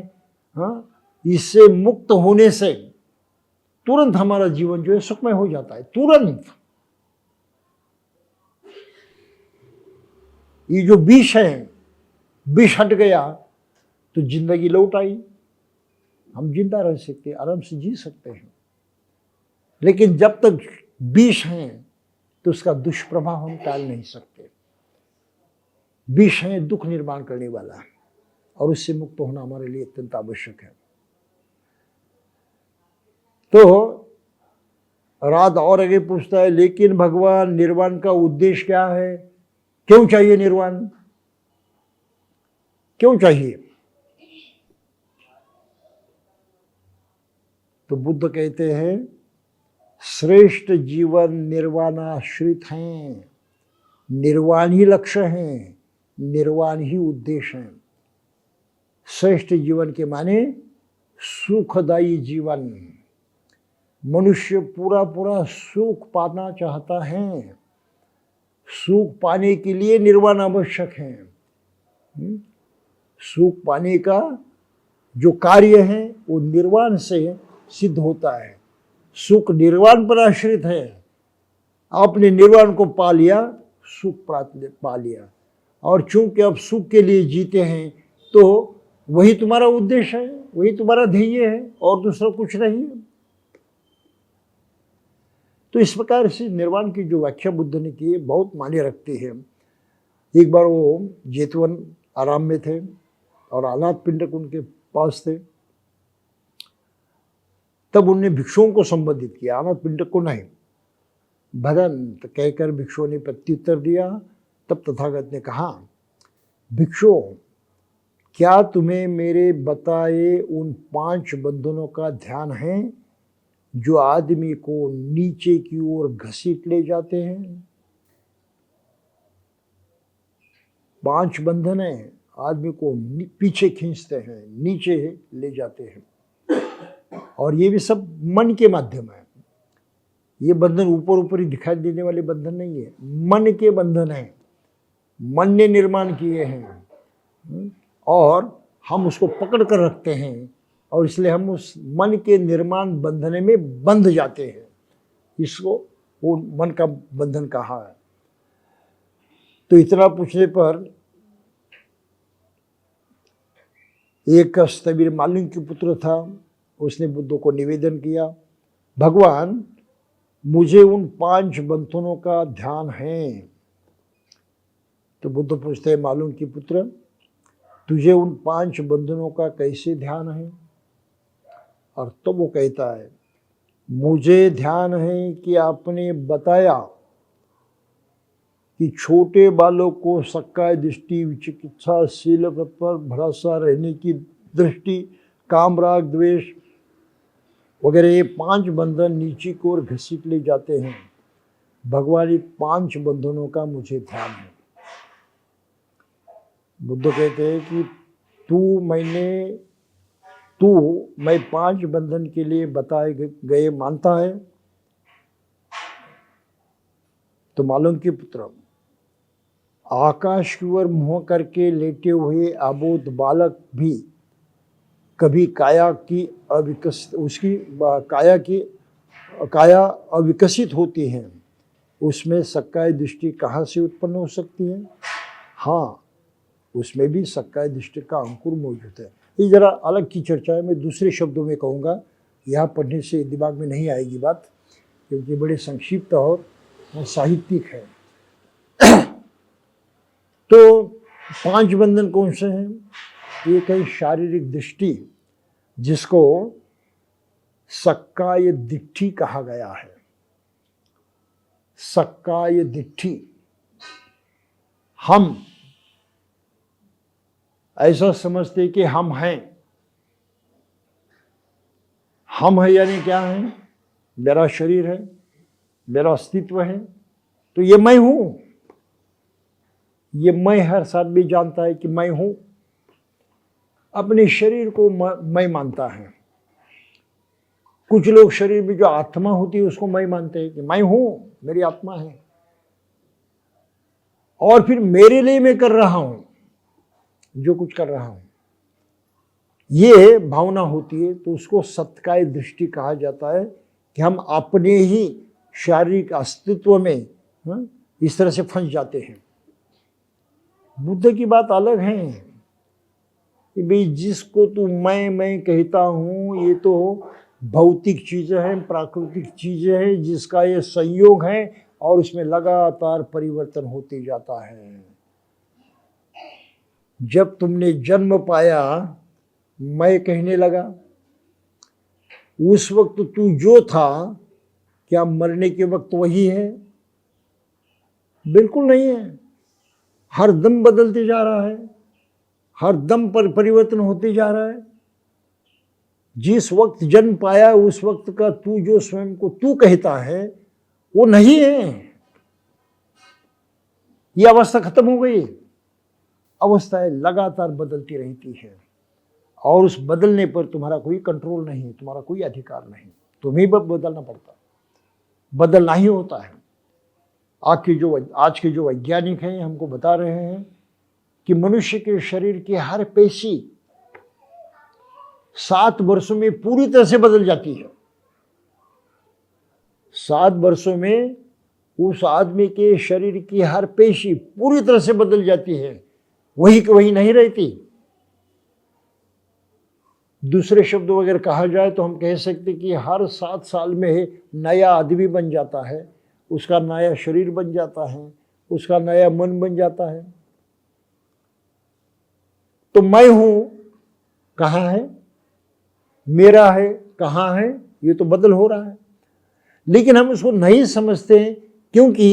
हाँ, इससे मुक्त होने से तुरंत हमारा जीवन जो है सुखमय हो जाता है, तुरंत। ये जो विष है, विष हट गया तो जिंदगी लौट आई, हम जिंदा रह सकते हैं, आराम से जी सकते हैं। लेकिन जब तक विष है तो उसका दुष्प्रभाव हम टाल नहीं सकते। विष है, दुख निर्माण करने वाला है, और उससे मुक्त होना हमारे लिए अत्यंत आवश्यक है। तो राध और आगे पूछता है, लेकिन भगवान निर्वाण का उद्देश्य क्या है? क्यों चाहिए निर्वाण? क्यों चाहिए? तो बुद्ध कहते हैं, श्रेष्ठ जीवन निर्वाणाश्रित हैं, निर्वाण ही लक्ष्य हैं, निर्वाण ही उद्देश्य है। श्रेष्ठ जीवन के माने सुखदायी जीवन। मनुष्य पूरा पूरा सुख पाना चाहता है, सुख पाने के लिए निर्वाण आवश्यक है। सुख पाने का जो कार्य है वो निर्वाण से सिद्ध होता है। सुख निर्वाण पर आश्रित है। आपने निर्वाण को पा लिया, सुख प्राप्त पा लिया। और चूंकि अब सुख के लिए जीते हैं तो वही तुम्हारा उद्देश्य है, वही तुम्हारा ध्येय है और दूसरा कुछ नहीं है। तो इस प्रकार से निर्वाण की जो व्याख्या बुद्ध ने की है बहुत मायने रखती है। एक बार वो जेतवन आराम में थे और अनाथ पिंडक उनके पास थे। तब उन्होंने भिक्षुओं को संबोधित किया, अनाथ पिंडक को नहीं। भदंत कहकर भिक्षुओं ने प्रत्युत्तर दिया। तब तथागत ने कहा, भिक्षुओं, क्या तुम्हें मेरे बताए उन 5 बंधनों का ध्यान है जो आदमी को नीचे की ओर घसीट ले जाते हैं? 5 बंधन है, आदमी को पीछे खींचते हैं, नीचे ले जाते हैं। और ये भी सब मन के माध्यम है। ये बंधन ऊपर ऊपर ही दिखाई देने वाले बंधन नहीं है, मन के बंधन है। मन ने निर्माण किए हैं और हम उसको पकड़ कर रखते हैं और इसलिए हम उस मन के निर्माण बंधन में बंध जाते हैं। इसको वो मन का बंधन कहा है। तो इतना पूछने पर एक स्थविर मालिनी के पुत्र था, उसने बुद्ध को निवेदन किया, भगवान, मुझे उन 5 बंधनों का ध्यान है। तो बुद्ध पूछते हैं, मालूम की पुत्र, तुझे उन 5 बंधनों का कैसे ध्यान है? और तो वो कहता है, मुझे ध्यान है कि आपने बताया कि छोटे बालों को सक्काय दृष्टि, विचिकित्सा, शील व्रत पर भरोसा रहने की दृष्टि, काम, राग, द्वेष वगैरह ये 5 बंधन नीचे की ओर घसीट ले जाते हैं। भगवान, ये 5 बंधनों का मुझे ध्यान है। बुद्ध कहते हैं कि मैं 5 बंधन के लिए बताए गए मानता है? तो मालूम की पुत्र, आकाश की ओर मुंह करके लेटे हुए अबोध बालक भी कभी काया अविकसित होती है, उसमें सक्काय दृष्टि कहाँ से उत्पन्न हो सकती है? हाँ, उसमें भी सक्काय दृष्टि का अंकुर मौजूद है। ये जरा अलग की चर्चा है, मैं दूसरे शब्दों में कहूँगा, यहाँ पढ़ने से दिमाग में नहीं आएगी बात, क्योंकि बड़े संक्षिप्त और साहित्यिक है। तो 5 बंधन कौन से हैं? एक है शारीरिक दृष्टि, जिसको सक्काय दिट्ठी कहा गया है। सक्काय दिट्ठी, हम ऐसा समझते कि हम हैं। हम है यानी क्या है? मेरा शरीर है, मेरा अस्तित्व है, तो ये मैं हूं। ये मैं हर साथ भी जानता है कि मैं हूं। अपने शरीर को मैं मानता है। कुछ लोग शरीर में जो आत्मा होती है उसको मैं मानते हैं कि मैं हूं, मेरी आत्मा है, और फिर मेरे लिए मैं कर रहा हूं जो कुछ कर रहा हूं। ये भावना होती है तो उसको सत्काय दृष्टि कहा जाता है कि हम अपने ही शारीरिक अस्तित्व में इस तरह से फंस जाते हैं। बुद्ध की बात अलग है कि भाई जिसको तू मैं कहता हूं, ये तो भौतिक चीजें हैं, प्राकृतिक चीजें हैं, जिसका ये संयोग है और उसमें लगातार परिवर्तन होते जाता है। जब तुमने जन्म पाया, मैं कहने लगा, उस वक्त तू जो था क्या मरने के वक्त वही है? बिल्कुल नहीं है। हर दम बदलते जा रहा है, हर दम पर परिवर्तन होते जा रहा है। जिस वक्त जन्म पाया उस वक्त का तू जो स्वयं को तू कहता है वो नहीं है। ये अवस्था खत्म हो गई। अवस्थाएं लगातार बदलती रहती है और उस बदलने पर तुम्हारा कोई कंट्रोल नहीं, तुम्हारा कोई अधिकार नहीं, तुम्हें बदलना पड़ता, बदलना ही होता है। आज के जो वैज्ञानिक हैं हमको बता रहे हैं कि मनुष्य के शरीर की हर पेशी 7 वर्षों में पूरी तरह से बदल जाती है। 7 वर्षों में उस आदमी के शरीर की हर पेशी पूरी तरह से बदल जाती है, वही कि वही नहीं रहती। दूसरे शब्द अगर कहा जाए तो हम कह सकते कि हर 7 साल में नया आदमी बन जाता है, उसका नया शरीर बन जाता है, उसका नया मन बन जाता है। तो मैं हूं कहाँ है, मेरा है कहाँ है, ये तो बदल हो रहा है, लेकिन हम इसको नहीं समझते हैं क्योंकि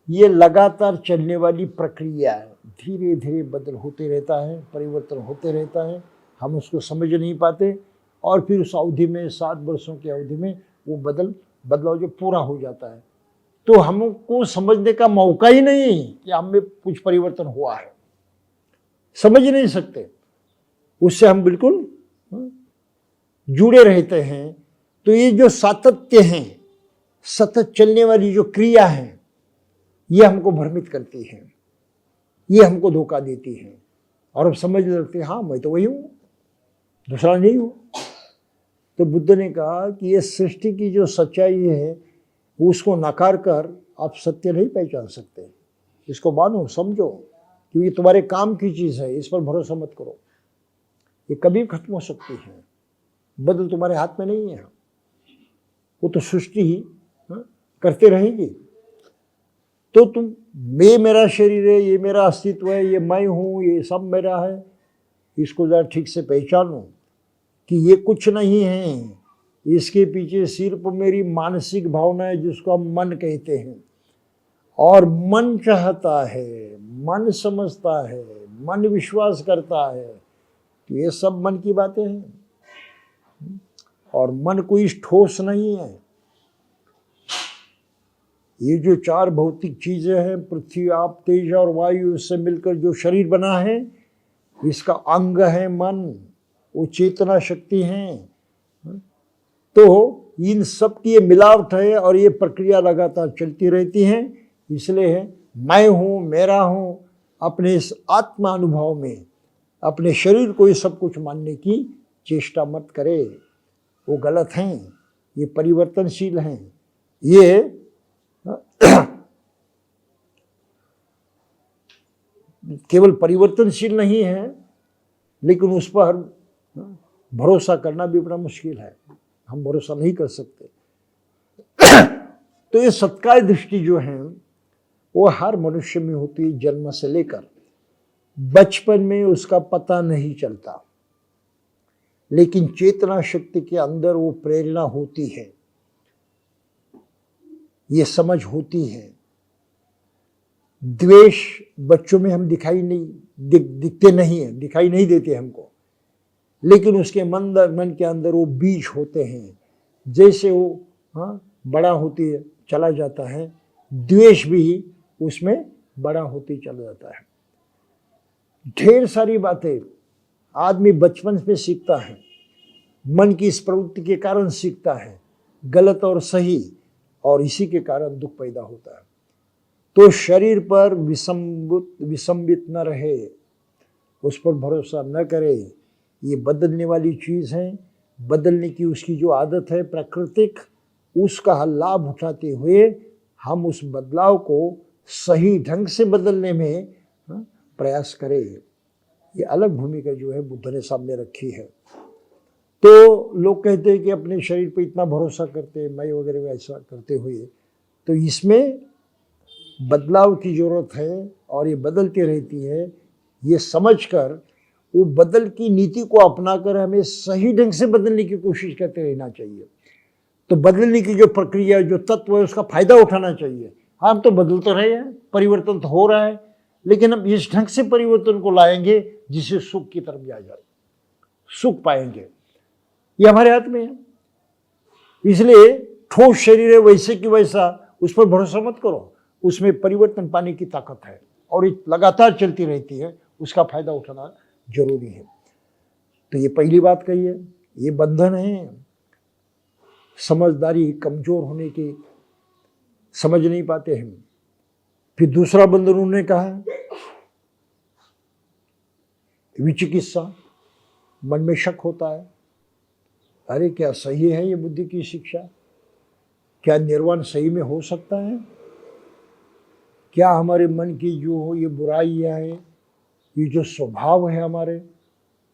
ये लगातार चलने वाली प्रक्रिया है। धीरे धीरे बदल होते रहता है, परिवर्तन होते रहता है, हम उसको समझ नहीं पाते और फिर उस अवधि में 7 वर्षों की अवधि में वो बदलाव जो पूरा हो जाता है तो हमको समझने का मौका ही नहीं कि हम में कुछ परिवर्तन हुआ है, समझ नहीं सकते, उससे हम बिल्कुल जुड़े रहते हैं। तो ये जो सातत्य है, सतत चलने वाली जो क्रिया है, ये हमको भ्रमित करती है, ये हमको धोखा देती है और हम समझ लगते हैं हाँ मैं तो वही हूँ, दूसरा नहीं हूँ। तो बुद्ध ने कहा कि ये सृष्टि की जो सच्चाई है उसको नकार कर आप सत्य नहीं पहचान सकते, इसको मानो, समझो, क्योंकि तुम्हारे काम की चीज़ है, इस पर भरोसा मत करो, ये कभी खत्म हो सकती है, बदल तुम्हारे हाथ में नहीं है, वो तो सृष्टि ही करते रहेगी। तो तुम मेरा शरीर है, ये मेरा अस्तित्व है, ये मैं हूँ, ये सब मेरा है, इसको ज़रा ठीक से पहचानो कि ये कुछ नहीं है, इसके पीछे सिर्फ मेरी मानसिक भावना है जिसको हम मन कहते हैं। और मन चाहता है, मन समझता है, मन विश्वास करता है, तो ये सब मन की बातें हैं और मन कोई ठोस नहीं है। ये जो 4 भौतिक चीजें हैं, पृथ्वी, आप, तेज और वायु, इससे मिलकर जो शरीर बना है, इसका अंग है मन, वो चेतना शक्ति है। तो इन सब की ये मिलावट है और ये प्रक्रिया लगातार चलती रहती है। इसलिए है मैं हूँ, मेरा हूँ, अपने इस आत्मा अनुभव में अपने शरीर को ये सब कुछ मानने की चेष्टा मत करे, वो गलत हैं, ये परिवर्तनशील हैं, ये केवल परिवर्तनशील नहीं है लेकिन उस पर भरोसा करना भी बड़ा मुश्किल है, हम भरोसा नहीं कर सकते। तो ये सत्काय दृष्टि जो है वो हर मनुष्य में होती है, जन्म से लेकर बचपन में उसका पता नहीं चलता, लेकिन चेतना शक्ति के अंदर वो प्रेरणा होती है, ये समझ होती है। द्वेष बच्चों में हम दिखते नहीं है, दिखाई नहीं देते हमको, लेकिन उसके मन के अंदर वो बीज होते हैं। जैसे वो बड़ा होती है चला जाता है, द्वेष भी उसमें बड़ा होती चला जाता है। ढेर सारी बातें आदमी बचपन में सीखता है, मन की इस प्रवृत्ति के कारण सीखता है, गलत और सही, और इसी के कारण दुख पैदा होता है। तो शरीर पर विसंबित न रहे, उस पर भरोसा न करे, ये बदलने वाली चीज़ है, बदलने की उसकी जो आदत है प्राकृतिक, उसका लाभ उठाते हुए हम उस बदलाव को सही ढंग से बदलने में प्रयास करें। ये अलग भूमिका जो है बुद्ध ने सामने रखी है। तो लोग कहते हैं कि अपने शरीर पर इतना भरोसा करते, मैं वगैरह ऐसा करते हुए, तो इसमें बदलाव की जरूरत है और ये बदलती रहती है। ये समझकर वो बदल की नीति को अपनाकर हमें सही ढंग से बदलने की कोशिश करते रहना चाहिए। तो बदलने की जो प्रक्रिया, जो तत्व है, उसका फायदा उठाना चाहिए। हम तो बदल तो रहे हैं, परिवर्तन तो हो रहा है, लेकिन हम इस ढंग से परिवर्तन को लाएंगे जिससे सुख की तरफ जा जाए, सुख पाएंगे, ये हमारे हाथ में है। इसलिए ठोस शरीर है वैसे कि वैसा, उस पर भरोसा मत करो, उसमें परिवर्तन पाने की ताकत है और ये लगातार चलती रहती है, उसका फायदा उठाना जरूरी है। तो ये पहली बात कही है, ये बंधन है, समझदारी कमजोर होने की, समझ नहीं पाते हम। फिर दूसरा बंधन उन्होंने कहा विचिकित्सा, मन में शक होता है, अरे क्या सही है ये बुद्धि की शिक्षा? क्या निर्वाण सही में हो सकता है? क्या हमारे मन की जो ये बुराइयां है, ये जो स्वभाव है हमारे,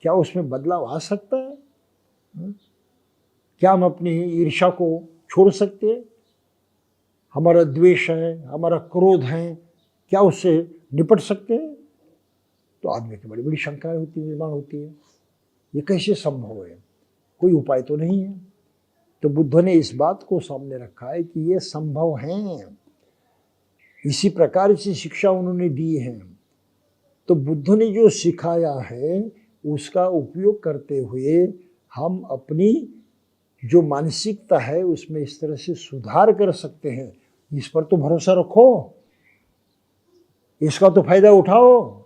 क्या उसमें बदलाव आ सकता है? क्या हम अपनी ईर्ष्या को छोड़ सकते हैं? हमारा द्वेष है, हमारा क्रोध है, क्या उससे निपट सकते हैं? तो आदमी की बड़ी बड़ी शंकाएं होती निर्माण होती है, ये कैसे संभव है? कोई उपाय तो नहीं है। तो बुद्ध ने इस बात को सामने रखा है कि ये संभव है। इसी प्रकार से शिक्षा उन्होंने दी है। तो बुद्ध ने जो सिखाया है उसका उपयोग करते हुए हम अपनी जो मानसिकता है उसमें इस तरह से सुधार कर सकते हैं। इस पर तो भरोसा रखो, इसका तो फायदा उठाओ।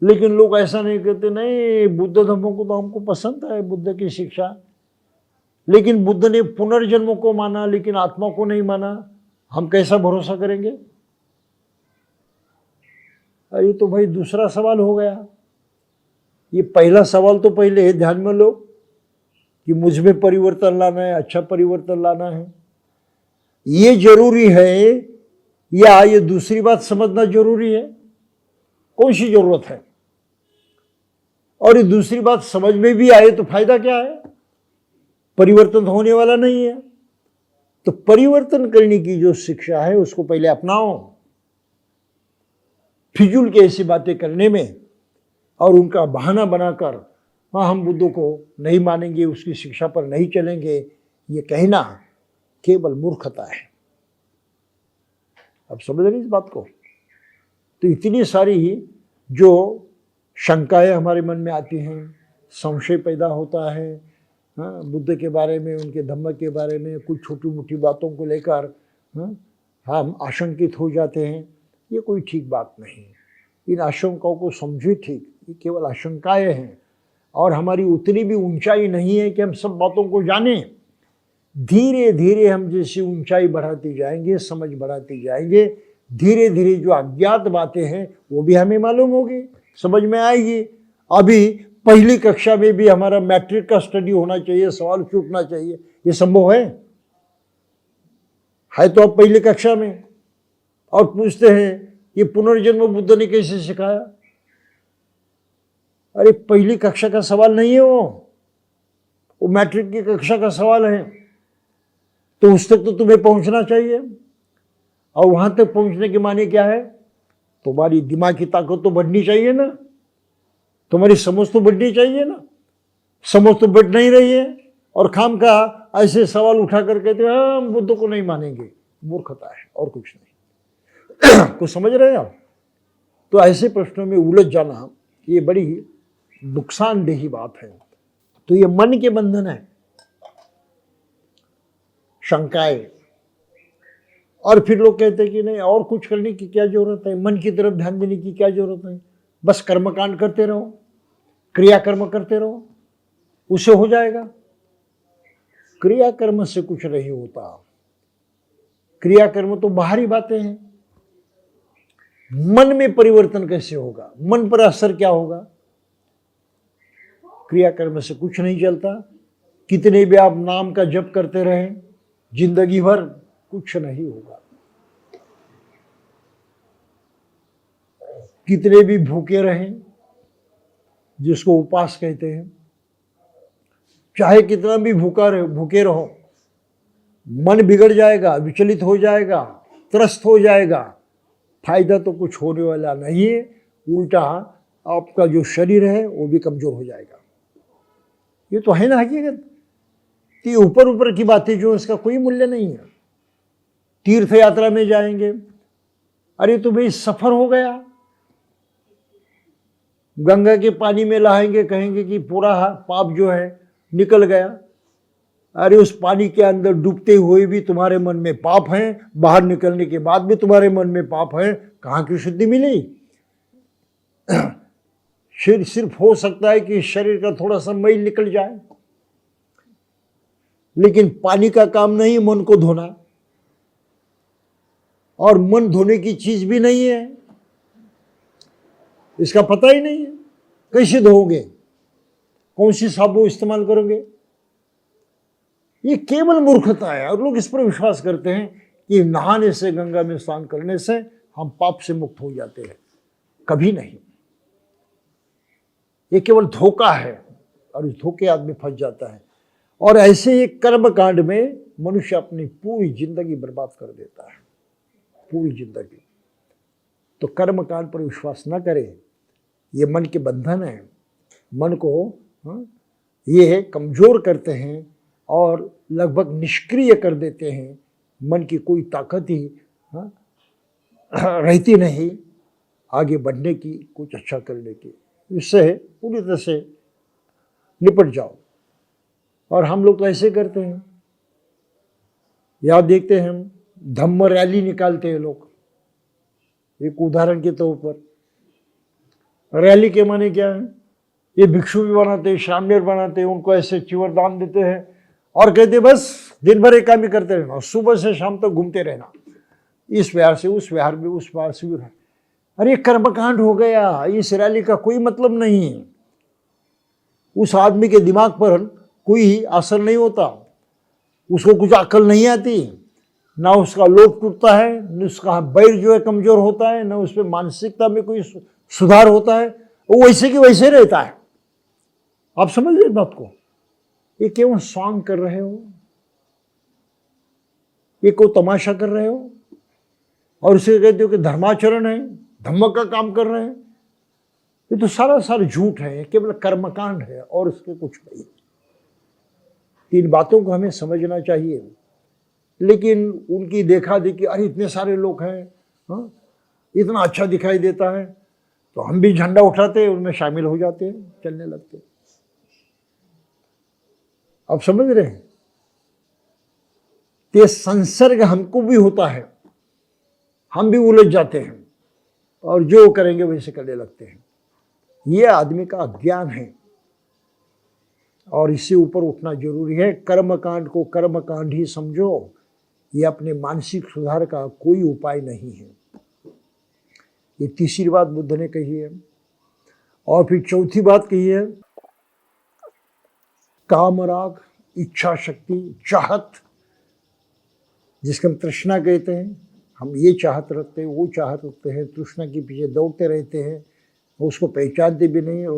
लेकिन लोग ऐसा नहीं कहते, नहीं बुद्ध धर्म को तो हमको पसंद है, बुद्ध की शिक्षा, लेकिन बुद्ध ने पुनर्जन्म को माना लेकिन आत्मा को नहीं माना, हम कैसा भरोसा करेंगे? अरे तो भाई दूसरा सवाल हो गया। ये पहला सवाल तो पहले ध्यान में लो कि मुझ में परिवर्तन लाना है, अच्छा परिवर्तन लाना है, ये जरूरी है या ये दूसरी बात समझना जरूरी है? कौन सी जरूरत है? और ये दूसरी बात समझ में भी आए तो फायदा क्या है? परिवर्तन होने वाला नहीं है। तो परिवर्तन करने की जो शिक्षा है उसको पहले अपनाओ। फिजूल की ऐसी बातें करने में और उनका बहाना बनाकर हाँ हम बुद्ध को नहीं मानेंगे, उसकी शिक्षा पर नहीं चलेंगे, ये कहना केवल मूर्खता है। अब समझ रहे इस बात को? तो इतनी सारी जो शंकाएं हमारे मन में आती हैं, संशय पैदा होता है बुद्ध के बारे में, उनके धम्म के बारे में, कुछ छोटी मोटी बातों को लेकर हम आशंकित हो जाते हैं, ये कोई ठीक बात नहीं। इन आशंकाओं को समझे ठीक, ये केवल आशंकाएं हैं और हमारी उतनी भी ऊंचाई नहीं है कि हम सब बातों को जानें। धीरे धीरे हम जैसी ऊंचाई बढ़ाती जाएंगे, समझ बढ़ाती जाएंगे, धीरे धीरे जो अज्ञात बातें हैं वो भी हमें मालूम होगी, समझ में आएगी। अभी पहली कक्षा में भी हमारा मैट्रिक का स्टडी होना चाहिए, सवाल छूटना चाहिए, ये संभव है? तो आप पहली कक्षा में और पूछते हैं ये पुनर्जन्म बुद्ध ने कैसे सिखाया? अरे पहली कक्षा का सवाल नहीं है वो मैट्रिक की कक्षा का सवाल है। तो उस तक तो तुम्हें पहुंचना चाहिए, और वहां तक पहुंचने के माने क्या है? तुम्हारी दिमाग की ताकत तो बढ़नी चाहिए ना, तुम्हारी समझ तो बढ़नी चाहिए ना। समझ तो बढ़ नहीं रही है और खाम का ऐसे सवाल उठा कर कहते हैं हम बुद्ध को नहीं मानेंगे। मूर्खता है और कुछ नहीं। कुछ समझ रहे हैं आप? तो ऐसे प्रश्नों में उलझ जाना ये बड़ी नुकसानदेही बात है। तो ये मन के बंधन है, शंकाएं। और फिर लोग कहते हैं कि नहीं और कुछ करने की क्या जरूरत है, मन की तरफ ध्यान देने की क्या जरूरत है, बस कर्मकांड करते रहो, क्रियाकर्म करते रहो, उससे हो जाएगा। क्रियाकर्म से कुछ नहीं होता। क्रियाकर्म तो बाहरी बातें हैं। मन में परिवर्तन कैसे होगा? मन पर असर क्या होगा? क्रियाकर्म से कुछ नहीं चलता। कितने भी आप नाम का जप करते रहें जिंदगी भर, कुछ नहीं होगा। कितने भी भूखे रहें, जिसको उपवास कहते हैं, चाहे कितना भी भूखे रहो, मन बिगड़ जाएगा, विचलित हो जाएगा, त्रस्त हो जाएगा, फायदा तो कुछ होने वाला नहीं है। उल्टा आपका जो शरीर है वो भी कमजोर हो जाएगा। ये तो है ना हकीकत कि ऊपर ऊपर की बातें जो इसका कोई मूल्य नहीं है। तीर्थ यात्रा में जाएंगे, अरे तो भाई सफर हो गया, गंगा के पानी में नहाएंगे, कहेंगे कि पूरा पाप जो है निकल गया। अरे उस पानी के अंदर डूबते हुए भी तुम्हारे मन में पाप हैं, बाहर निकलने के बाद भी तुम्हारे मन में पाप हैं, कहाँ की शुद्धि मिली? सिर्फ हो सकता है कि शरीर का थोड़ा सा मैल निकल जाए, लेकिन पानी का काम नहीं मन को धोना, और मन धोने की चीज भी नहीं है। इसका पता ही नहीं है। कैसे धोओगे, कौन सी साबुन इस्तेमाल करोगे? ये केवल मूर्खता है। और लोग इस पर विश्वास करते हैं कि नहाने से, गंगा में स्नान करने से हम पाप से मुक्त हो जाते हैं। कभी नहीं, ये केवल धोखा है और इस धोखे आदमी फंस जाता है। और ऐसे ही कर्म कांड में मनुष्य अपनी पूरी जिंदगी बर्बाद कर देता है, पूरी जिंदगी। तो कर्म कांड पर विश्वास न करें, ये मन के बंधन है। मन को ये कमजोर करते हैं और लगभग निष्क्रिय कर देते हैं। मन की कोई ताकत ही रहती नहीं आगे बढ़ने की, कुछ अच्छा करने की। इससे पूरी तरह से निपट जाओ। और हम लोग तो ऐसे करते हैं, याद देखते हैं हम धम्म रैली निकालते हैं लोग। एक उदाहरण के तौर पर रैली के माने क्या है? ये भिक्षु भी बनाते हैं, श्राम्यर बनाते हैं, उनको ऐसे चिवर दान देते हैं और कहते हैं बस दिन भर एक काम ही करते रहना, सुबह से शाम तक घूमते रहना, इस विहार से उस विहार में, उस विहार से विहार। अरे कर्मकांड हो गया। इस रैली का कोई मतलब नहीं है। उस आदमी के दिमाग पर कोई असर नहीं होता, उसको कुछ अकल नहीं आती, ना उसका लोभ टूटता है, न उसका बैर जो है कमजोर होता है, न उसमें मानसिकता में कोई सुधार होता है। वो वैसे की वैसे रहता है। आप समझ रहे बात को? ये केवल सॉन्ग कर रहे हो, ये को तमाशा कर रहे हो और उसे कहते हो कि धर्माचरण है, धम्म का काम कर रहे हैं। ये तो सारा झूठ है, केवल कर्मकांड है और उसके कुछ नहीं। तीन बातों को हमें समझना चाहिए। लेकिन उनकी देखा देखी, अरे इतने सारे लोग हैं, इतना अच्छा दिखाई देता है, तो हम भी झंडा उठाते हैं, उनमें शामिल हो जाते हैं, चलने लगते हैं। आप समझ रहे हैं? ये संसर्ग हमको भी होता है, हम भी उलझ जाते हैं और जो करेंगे वैसे करने लगते हैं। ये आदमी का अज्ञान है और इससे ऊपर उठना जरूरी है। कर्मकांड को कर्मकांड ही समझो, ये अपने मानसिक सुधार का कोई उपाय नहीं है। ये तीसरी बात बुद्ध ने कही है। और फिर चौथी बात कही है, कामराग, इच्छा शक्ति, चाहत, जिसको हम तृष्णा कहते हैं। हम ये चाहत रखते हैं, वो चाहत रखते हैं, तृष्णा के पीछे दौड़ते रहते हैं, उसको पहचानते भी नहीं और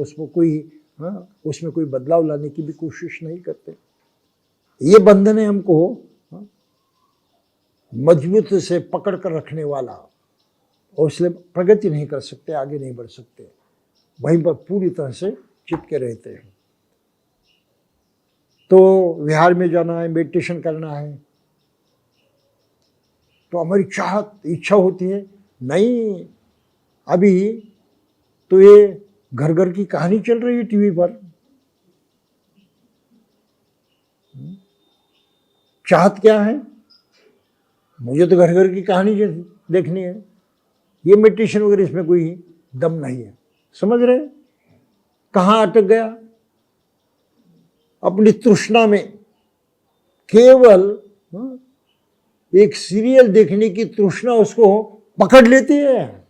उसमें कोई बदलाव लाने की भी कोशिश नहीं करते। ये बंधन है हमको मजबूत से पकड़ कर रखने वाला, और इसलिए प्रगति नहीं कर सकते, आगे नहीं बढ़ सकते, वहीं पर पूरी तरह से चिपके रहते हैं। तो विहार में जाना है, मेडिटेशन करना है, तो हमारी चाहत, इच्छा होती है, नहीं अभी तो ये घर घर की कहानी चल रही है टीवी पर। चाहत क्या है? मुझे तो घर घर की कहानी देखनी है। ये मेडिटेशन वगैरह, इसमें कोई दम नहीं है। समझ रहे? कहाँ अटक गया? अपनी तृष्णा में। केवल एक सीरियल देखने की तृष्णा उसको पकड़ लेती है,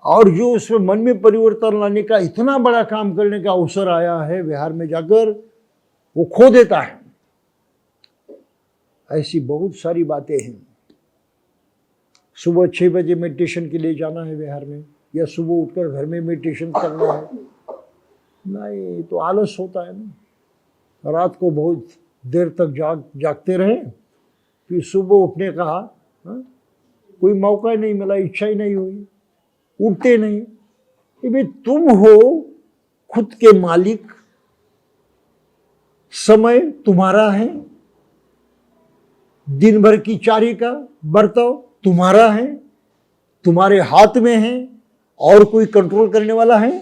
और जो उसमें मन में परिवर्तन लाने का इतना बड़ा काम करने का अवसर आया है विहार में जाकर, वो खो देता है। ऐसी बहुत सारी बातें हैं। सुबह 6 बजे मेडिटेशन के लिए जाना है विहार में, या सुबह उठकर घर में मेडिटेशन करना है, नहीं तो आलस होता है ना। रात को बहुत देर तक जागते रहे, फिर सुबह उठने का कोई मौका ही नहीं मिला, इच्छा ही नहीं हुई, उठते नहीं। ये भाई तुम हो खुद के मालिक, समय तुम्हारा है, दिन भर की चारी का बर्ताव तुम्हारा है, तुम्हारे हाथ में है, और कोई कंट्रोल करने वाला है?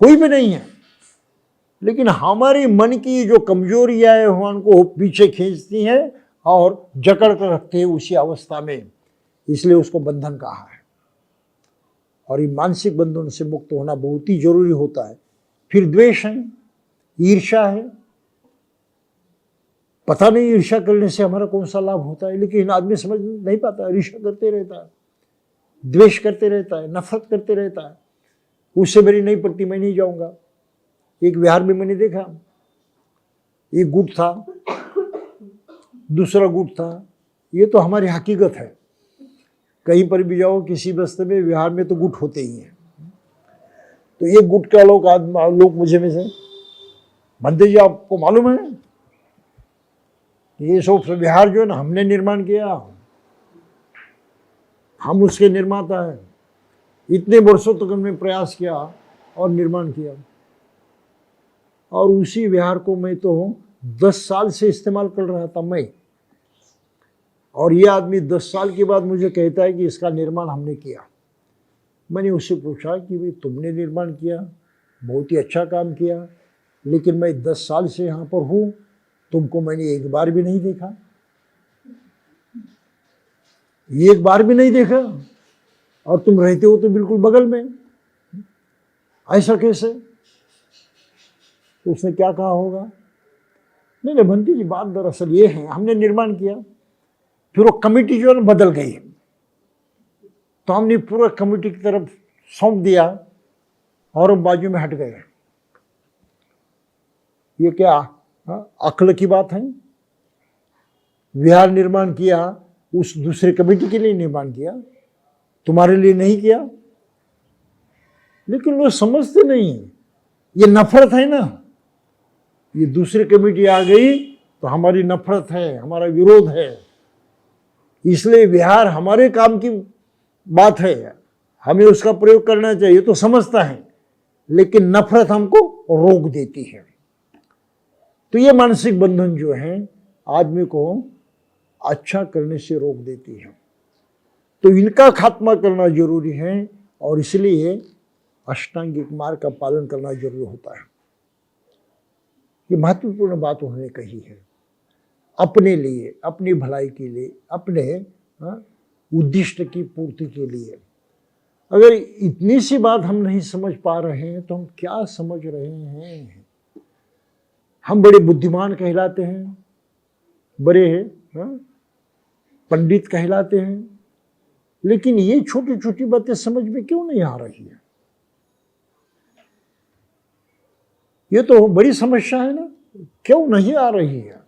कोई भी नहीं है। लेकिन हमारे मन की जो कमजोरियां है वो उनको पीछे खींचती हैं और जकड़ कर रखते हैं उसी अवस्था में, इसलिए उसको बंधन कहा है। और ये मानसिक बंधन से मुक्त होना बहुत ही जरूरी होता है। फिर द्वेष है, ईर्ष्या है। पता नहीं ईर्ष्या करने से हमारा कौन सा लाभ होता है, लेकिन आदमी समझ नहीं पाता, ईर्ष्या करते रहता है। द्वेष करते रहता है, नफरत करते रहता है, उससे मेरी नहीं पड़ती, मैं नहीं जाऊंगा। एक विहार में मैंने देखा, एक गुट था, दूसरा गुट था। ये तो हमारी हकीकत है, कहीं पर भी जाओ किसी बस्ते में, विहार में तो गुट होते ही हैं। तो एक गुट के लोग मुझे में से, भंते जी आपको मालूम है ये सब विहार जो है ना हमने निर्माण किया, हम उसके निर्माता हैं, इतने वर्षों तक हमने प्रयास किया और निर्माण किया, और उसी विहार को मैं तो 10 साल से इस्तेमाल कर रहा था मैं। और ये आदमी 10 साल के बाद मुझे कहता है कि इसका निर्माण हमने किया। मैंने उससे पूछा कि भाई तुमने निर्माण किया, बहुत ही अच्छा काम किया, लेकिन मैं 10 साल से यहाँ पर हूँ, तुमको मैंने एक बार भी नहीं देखा, एक बार भी नहीं देखा, और तुम रहते हो तो बिल्कुल बगल में, ऐसा कैसे? तो उसने क्या कहा होगा, नहीं भंती जी बात दरअसल ये है, हमने निर्माण किया, फिर वो कमेटी जो है ना बदल गई, तो हमने पूरा कमेटी की तरफ सौंप दिया और बाजू में हट गए। ये क्या अक्ल की बात है? विहार निर्माण किया, उस दूसरे कमेटी के लिए निर्माण किया, तुम्हारे लिए नहीं किया। लेकिन लोग समझते नहीं, ये नफरत है ना, ये दूसरी कमेटी आ गई तो हमारी नफरत है, हमारा विरोध है, इसलिए विहार हमारे काम की बात है, हमें उसका प्रयोग करना चाहिए, तो समझता है, लेकिन नफरत हमको रोक देती है। तो ये मानसिक बंधन जो है आदमी को अच्छा करने से रोक देती है। तो इनका खात्मा करना जरूरी है, और इसलिए अष्टांगिक मार्ग का पालन करना जरूरी होता है। ये महत्वपूर्ण बात उन्होंने कही है, अपने लिए, अपनी भलाई के लिए, अपने उद्दिष्ट की पूर्ति के लिए। अगर इतनी सी बात हम नहीं समझ पा रहे हैं तो हम क्या समझ रहे हैं? हम बड़े बुद्धिमान कहलाते हैं, बड़े पंडित कहलाते हैं, लेकिन ये छोटी छोटी बातें समझ में क्यों नहीं आ रही है? ये तो बड़ी समस्या है ना, क्यों नहीं आ रही है?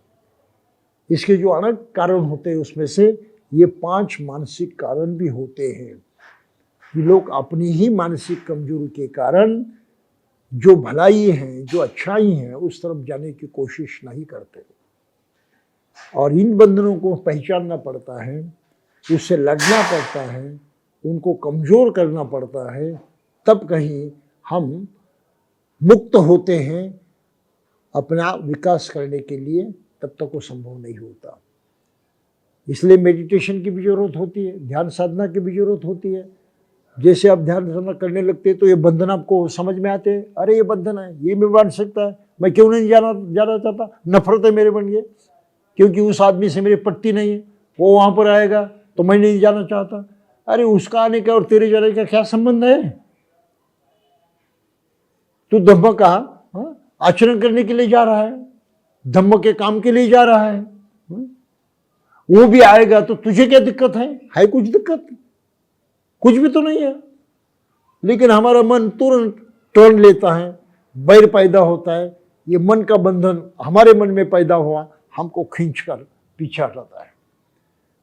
इसके जो अनेक कारण होते हैं, उसमें से ये 5 मानसिक कारण भी होते हैं कि लोग अपनी ही मानसिक कमजोरी के कारण जो भलाई है, जो अच्छाई है, उस तरफ जाने की कोशिश नहीं करते। और इन बंधनों को पहचानना पड़ता है, उससे लड़ना पड़ता है, उनको कमजोर करना पड़ता है, तब कहीं हम मुक्त होते हैं अपना विकास करने के लिए, तब तक वो संभव नहीं होता। इसलिए मेडिटेशन की भी जरूरत होती है, ध्यान साधना की भी जरूरत होती है। जैसे आप ध्यान साधना करने लगते हैं तो ये बंधन आपको समझ में आते हैं, अरे ये बंधन है, ये भी बन सकता है, मैं क्यों नहीं जाना चाहता, नफरत है मेरे बन गए, क्योंकि उस आदमी से मेरी पट्टी नहीं है, वो वहाँ पर आएगा तो मैं नहीं जाना चाहता। अरे उसका आने का और तेरे जाने का क्या संबंध है? तू धम्म का आचरण करने के लिए जा रहा है, धम्म के काम के लिए जा रहा है, वो भी आएगा तो तुझे क्या दिक्कत है कुछ दिक्कत? कुछ भी तो नहीं है। लेकिन हमारा मन तुरंत टर्न लेता है, बैर पैदा होता है, ये मन का बंधन हमारे मन में पैदा हुआ, हमको खींचकर पीछे हटाता है।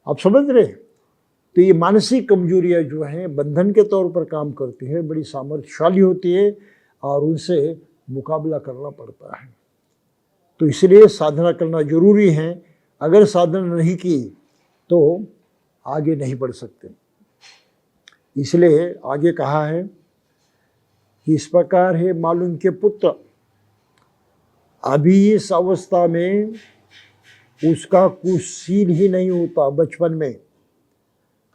आप समझ रहे? तो ये मानसिक कमजोरियां जो हैं बंधन के तौर पर काम करती है, बड़ी सामर्थ्यशाली होती है, और उनसे मुकाबला करना पड़ता है। तो इसलिए साधना करना जरूरी है। अगर साधना नहीं की तो आगे नहीं बढ़ सकते। इसलिए आगे कहा है कि इस प्रकार है मालूम के पुत्र, अभी इस अवस्था में उसका कुछ शील ही नहीं होता, बचपन में,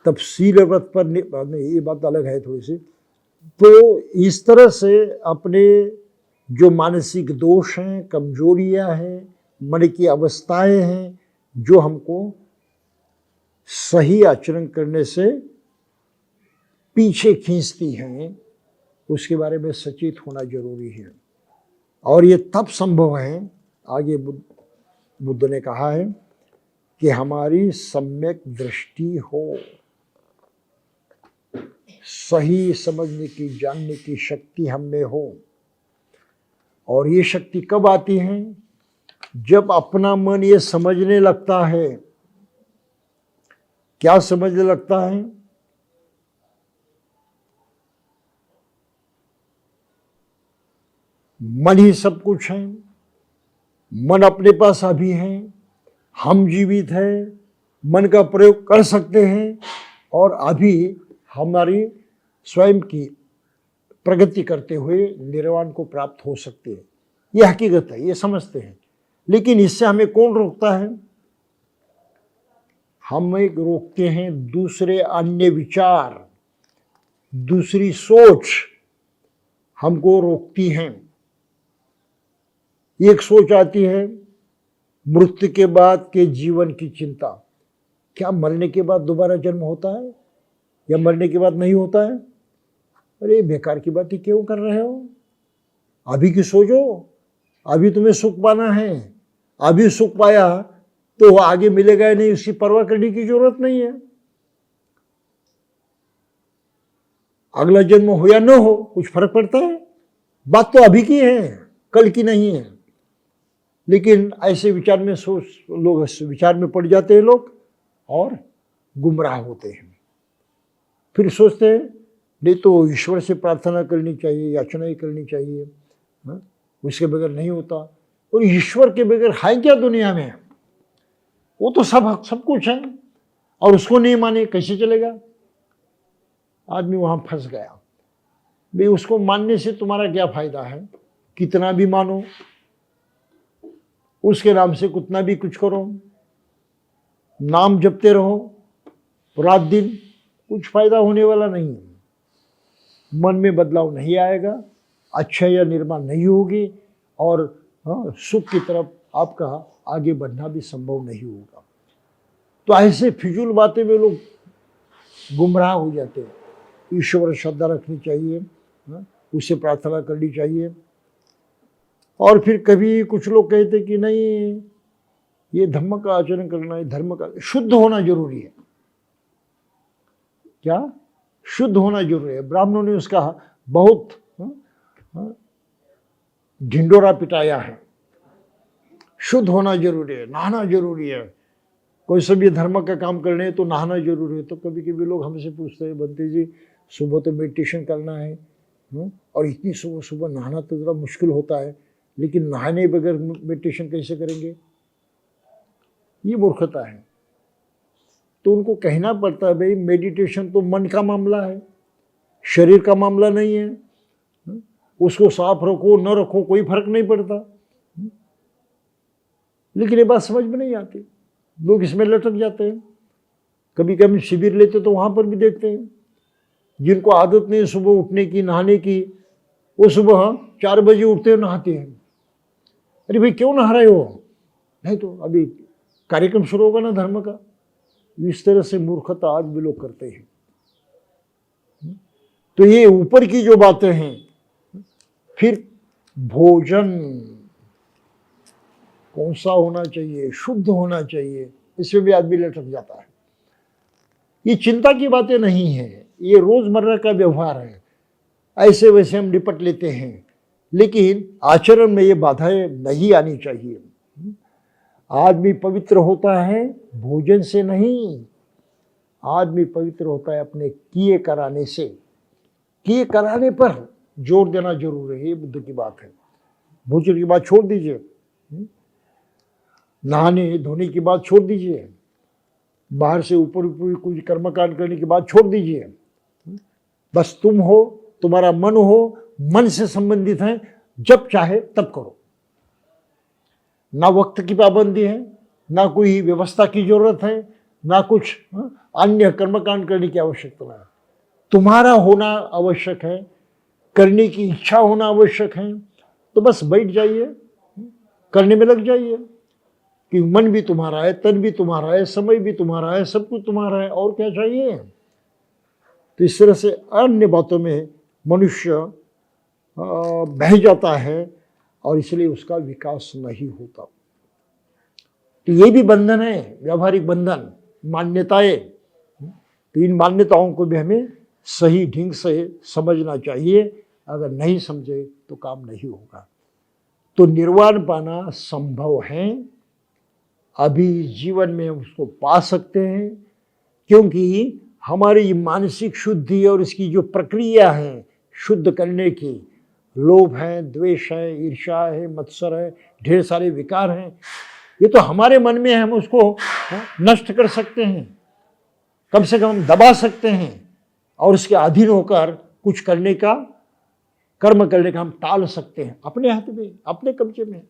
तब शील व्रत पर नहीं, ये बात अलग है थोड़ी सी। तो इस तरह से अपने जो मानसिक दोष हैं, कमजोरियां हैं, मन की अवस्थाएं हैं, जो हमको सही आचरण करने से पीछे खींचती हैं, उसके बारे में सचेत होना जरूरी है। और ये तब संभव है, आगे बुद्ध ने कहा है, कि हमारी सम्यक दृष्टि हो। सही समझने की, जानने की शक्ति हम में हो। और ये शक्ति कब आती है? जब अपना मन ये समझने लगता है। क्या समझने लगता है? मन ही सब कुछ है, मन अपने पास अभी है, हम जीवित हैं, मन का प्रयोग कर सकते हैं और अभी हमारी स्वयं की प्रगति करते हुए निर्वाण को प्राप्त हो सकते हैं। यह हकीकत है, ये समझते हैं। लेकिन इससे हमें कौन रोकता है? हमें रोकते हैं दूसरे अन्य विचार, दूसरी सोच हमको रोकती हैं। एक सोच आती है मृत्यु के बाद के जीवन की चिंता। क्या मरने के बाद दोबारा जन्म होता है या मरने के बाद नहीं होता है? अरे बेकार की बातें क्यों कर रहे हो? अभी की सोचो, अभी तुम्हें सुख पाना है। अभी सुख पाया तो आगे मिलेगा या नहीं उसकी परवाह करने की जरूरत नहीं है। अगला जन्म हो या न हो कुछ फर्क पड़ता है? बात तो अभी की है, कल की नहीं है। लेकिन ऐसे विचार में लोग विचार में पड़ जाते हैं लोग और गुमराह होते हैं। फिर सोचते हैं नहीं तो ईश्वर से प्रार्थना करनी चाहिए, याचना ही करनी चाहिए, उसके बगैर नहीं होता। और ईश्वर के बगैर है क्या दुनिया में? वो तो सब कुछ है और उसको नहीं माने कैसे चलेगा? आदमी वहां फंस गया। भाई उसको मानने से तुम्हारा क्या फायदा है? कितना भी मानो, उसके नाम से कितना भी कुछ करो, नाम जपते रहो रात दिन, कुछ फायदा होने वाला नहीं। मन में बदलाव नहीं आएगा, अच्छा या निर्माण नहीं होगी और सुख की तरफ आपका आगे बढ़ना भी संभव नहीं होगा। तो ऐसे फिजूल बातें में लोग गुमराह हो जाते हैं। ईश्वर श्रद्धा रखनी चाहिए, उससे प्रार्थना करनी चाहिए। और फिर कभी कुछ लोग कहते कि नहीं ये धर्म का आचरण करना है, धर्म का शुद्ध होना जरूरी है। क्या शुद्ध होना जरूरी है? ब्राह्मणों ने उसका बहुत ढिंडोरा पिटाया है। शुद्ध होना जरूरी है, नहाना जरूरी है। कोई सभी धर्म का काम करने तो नहाना जरूरी है। तो कभी कभी लोग हमसे पूछते हैं बंटी जी सुबह तो मेडिटेशन करना है और इतनी सुबह सुबह नहाना तो जरा मुश्किल होता है, लेकिन नहाने बगैर मेडिटेशन कैसे करेंगे? ये मूर्खता है। तो उनको कहना पड़ता है भाई मेडिटेशन तो मन का मामला है, शरीर का मामला नहीं है। उसको साफ रखो न रखो कोई फर्क नहीं पड़ता। लेकिन ये बात समझ में नहीं आती, लोग इसमें लटक जाते हैं। कभी कभी शिविर लेते तो वहां पर भी देखते हैं जिनको आदत नहीं सुबह उठने की, नहाने की, वो सुबह 4 बजे उठते हैं, नहाते हैं। अरे भाई क्यों नहा रहे हो? नहीं तो अभी कार्यक्रम शुरू होगा ना धर्म का। इस तरह से मूर्खता आज भी लोग करते हैं। तो ये ऊपर की जो बातें हैं। फिर भोजन कौन सा होना चाहिए? शुद्ध होना चाहिए। इसमें भी आदमी लटक जाता है। ये चिंता की बातें नहीं है, ये रोजमर्रा का व्यवहार है। ऐसे वैसे हम निपट लेते हैं, लेकिन आचरण में ये बाधाएं नहीं आनी चाहिए। आदमी पवित्र होता है भोजन से नहीं, आदमी पवित्र होता है अपने किए कराने से। किए कराने पर जोर देना जरूर है, ये बुद्ध की बात है। भोजन की बात छोड़ दीजिए, नहाने धोने की बात छोड़ दीजिए, बाहर से ऊपर ऊपर कुछ कर्मकांड करने की बात छोड़ दीजिए। बस तुम हो, तुम्हारा मन हो, मन से संबंधित है, जब चाहे तब करो। ना वक्त की पाबंदी है, ना कोई व्यवस्था की जरूरत है, ना कुछ अन्य कर्मकांड करने की आवश्यकता है। तुम्हारा होना आवश्यक है, करने की इच्छा होना आवश्यक है। तो बस बैठ जाइए, करने में लग जाइए। कि मन भी तुम्हारा है, तन भी तुम्हारा है, समय भी तुम्हारा है, सब कुछ तुम्हारा है, और क्या चाहिए? तो इस तरह से अन्य बातों में मनुष्य बह जाता है और इसलिए उसका विकास नहीं होता। तो ये भी बंधन है, व्यावहारिक बंधन, मान्यताएं। तो इन मान्यताओं को भी हमें सही ढंग से समझना चाहिए, अगर नहीं समझे तो काम नहीं होगा। तो निर्वाण पाना संभव है, अभी जीवन में उसको पा सकते हैं, क्योंकि हमारी मानसिक शुद्धि और इसकी जो प्रक्रिया है शुद्ध करने की, लोभ है, द्वेष है, ईर्ष्या है, मत्सर है, ढेर सारे विकार हैं, ये तो हमारे मन में है, हम उसको नष्ट कर सकते हैं, कम से कम दबा सकते हैं, और उसके अधीन होकर कुछ करने का, कर्म करने का हम टाल सकते हैं, अपने हाथ में, अपने कब्जे में।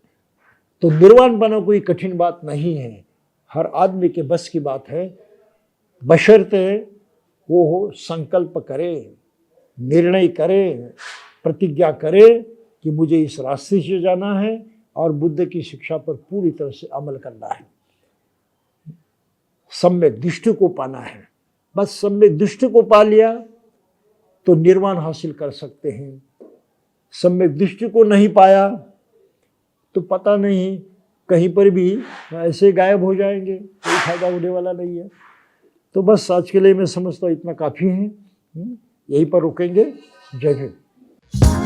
तो निर्वाण पाना कोई कठिन बात नहीं है, हर आदमी के बस की बात है, बशर्ते वो हो संकल्प करे, निर्णय करे, प्रतिज्ञा करे कि मुझे इस रास्ते से जाना है और बुद्ध की शिक्षा पर पूरी तरह से अमल करना है, सम्यक दृष्टि को पाना है। बस सम्यक दृष्टि को पा लिया तो निर्वाण हासिल कर सकते हैं। सम्यक दृष्टि को नहीं पाया तो पता नहीं, कहीं पर भी ऐसे गायब हो जाएंगे, कोई फायदा होने वाला नहीं है। तो बस आज के लिए मैं समझता हूँ इतना काफ़ी है, यहीं पर रुकेंगे। जय हिंद।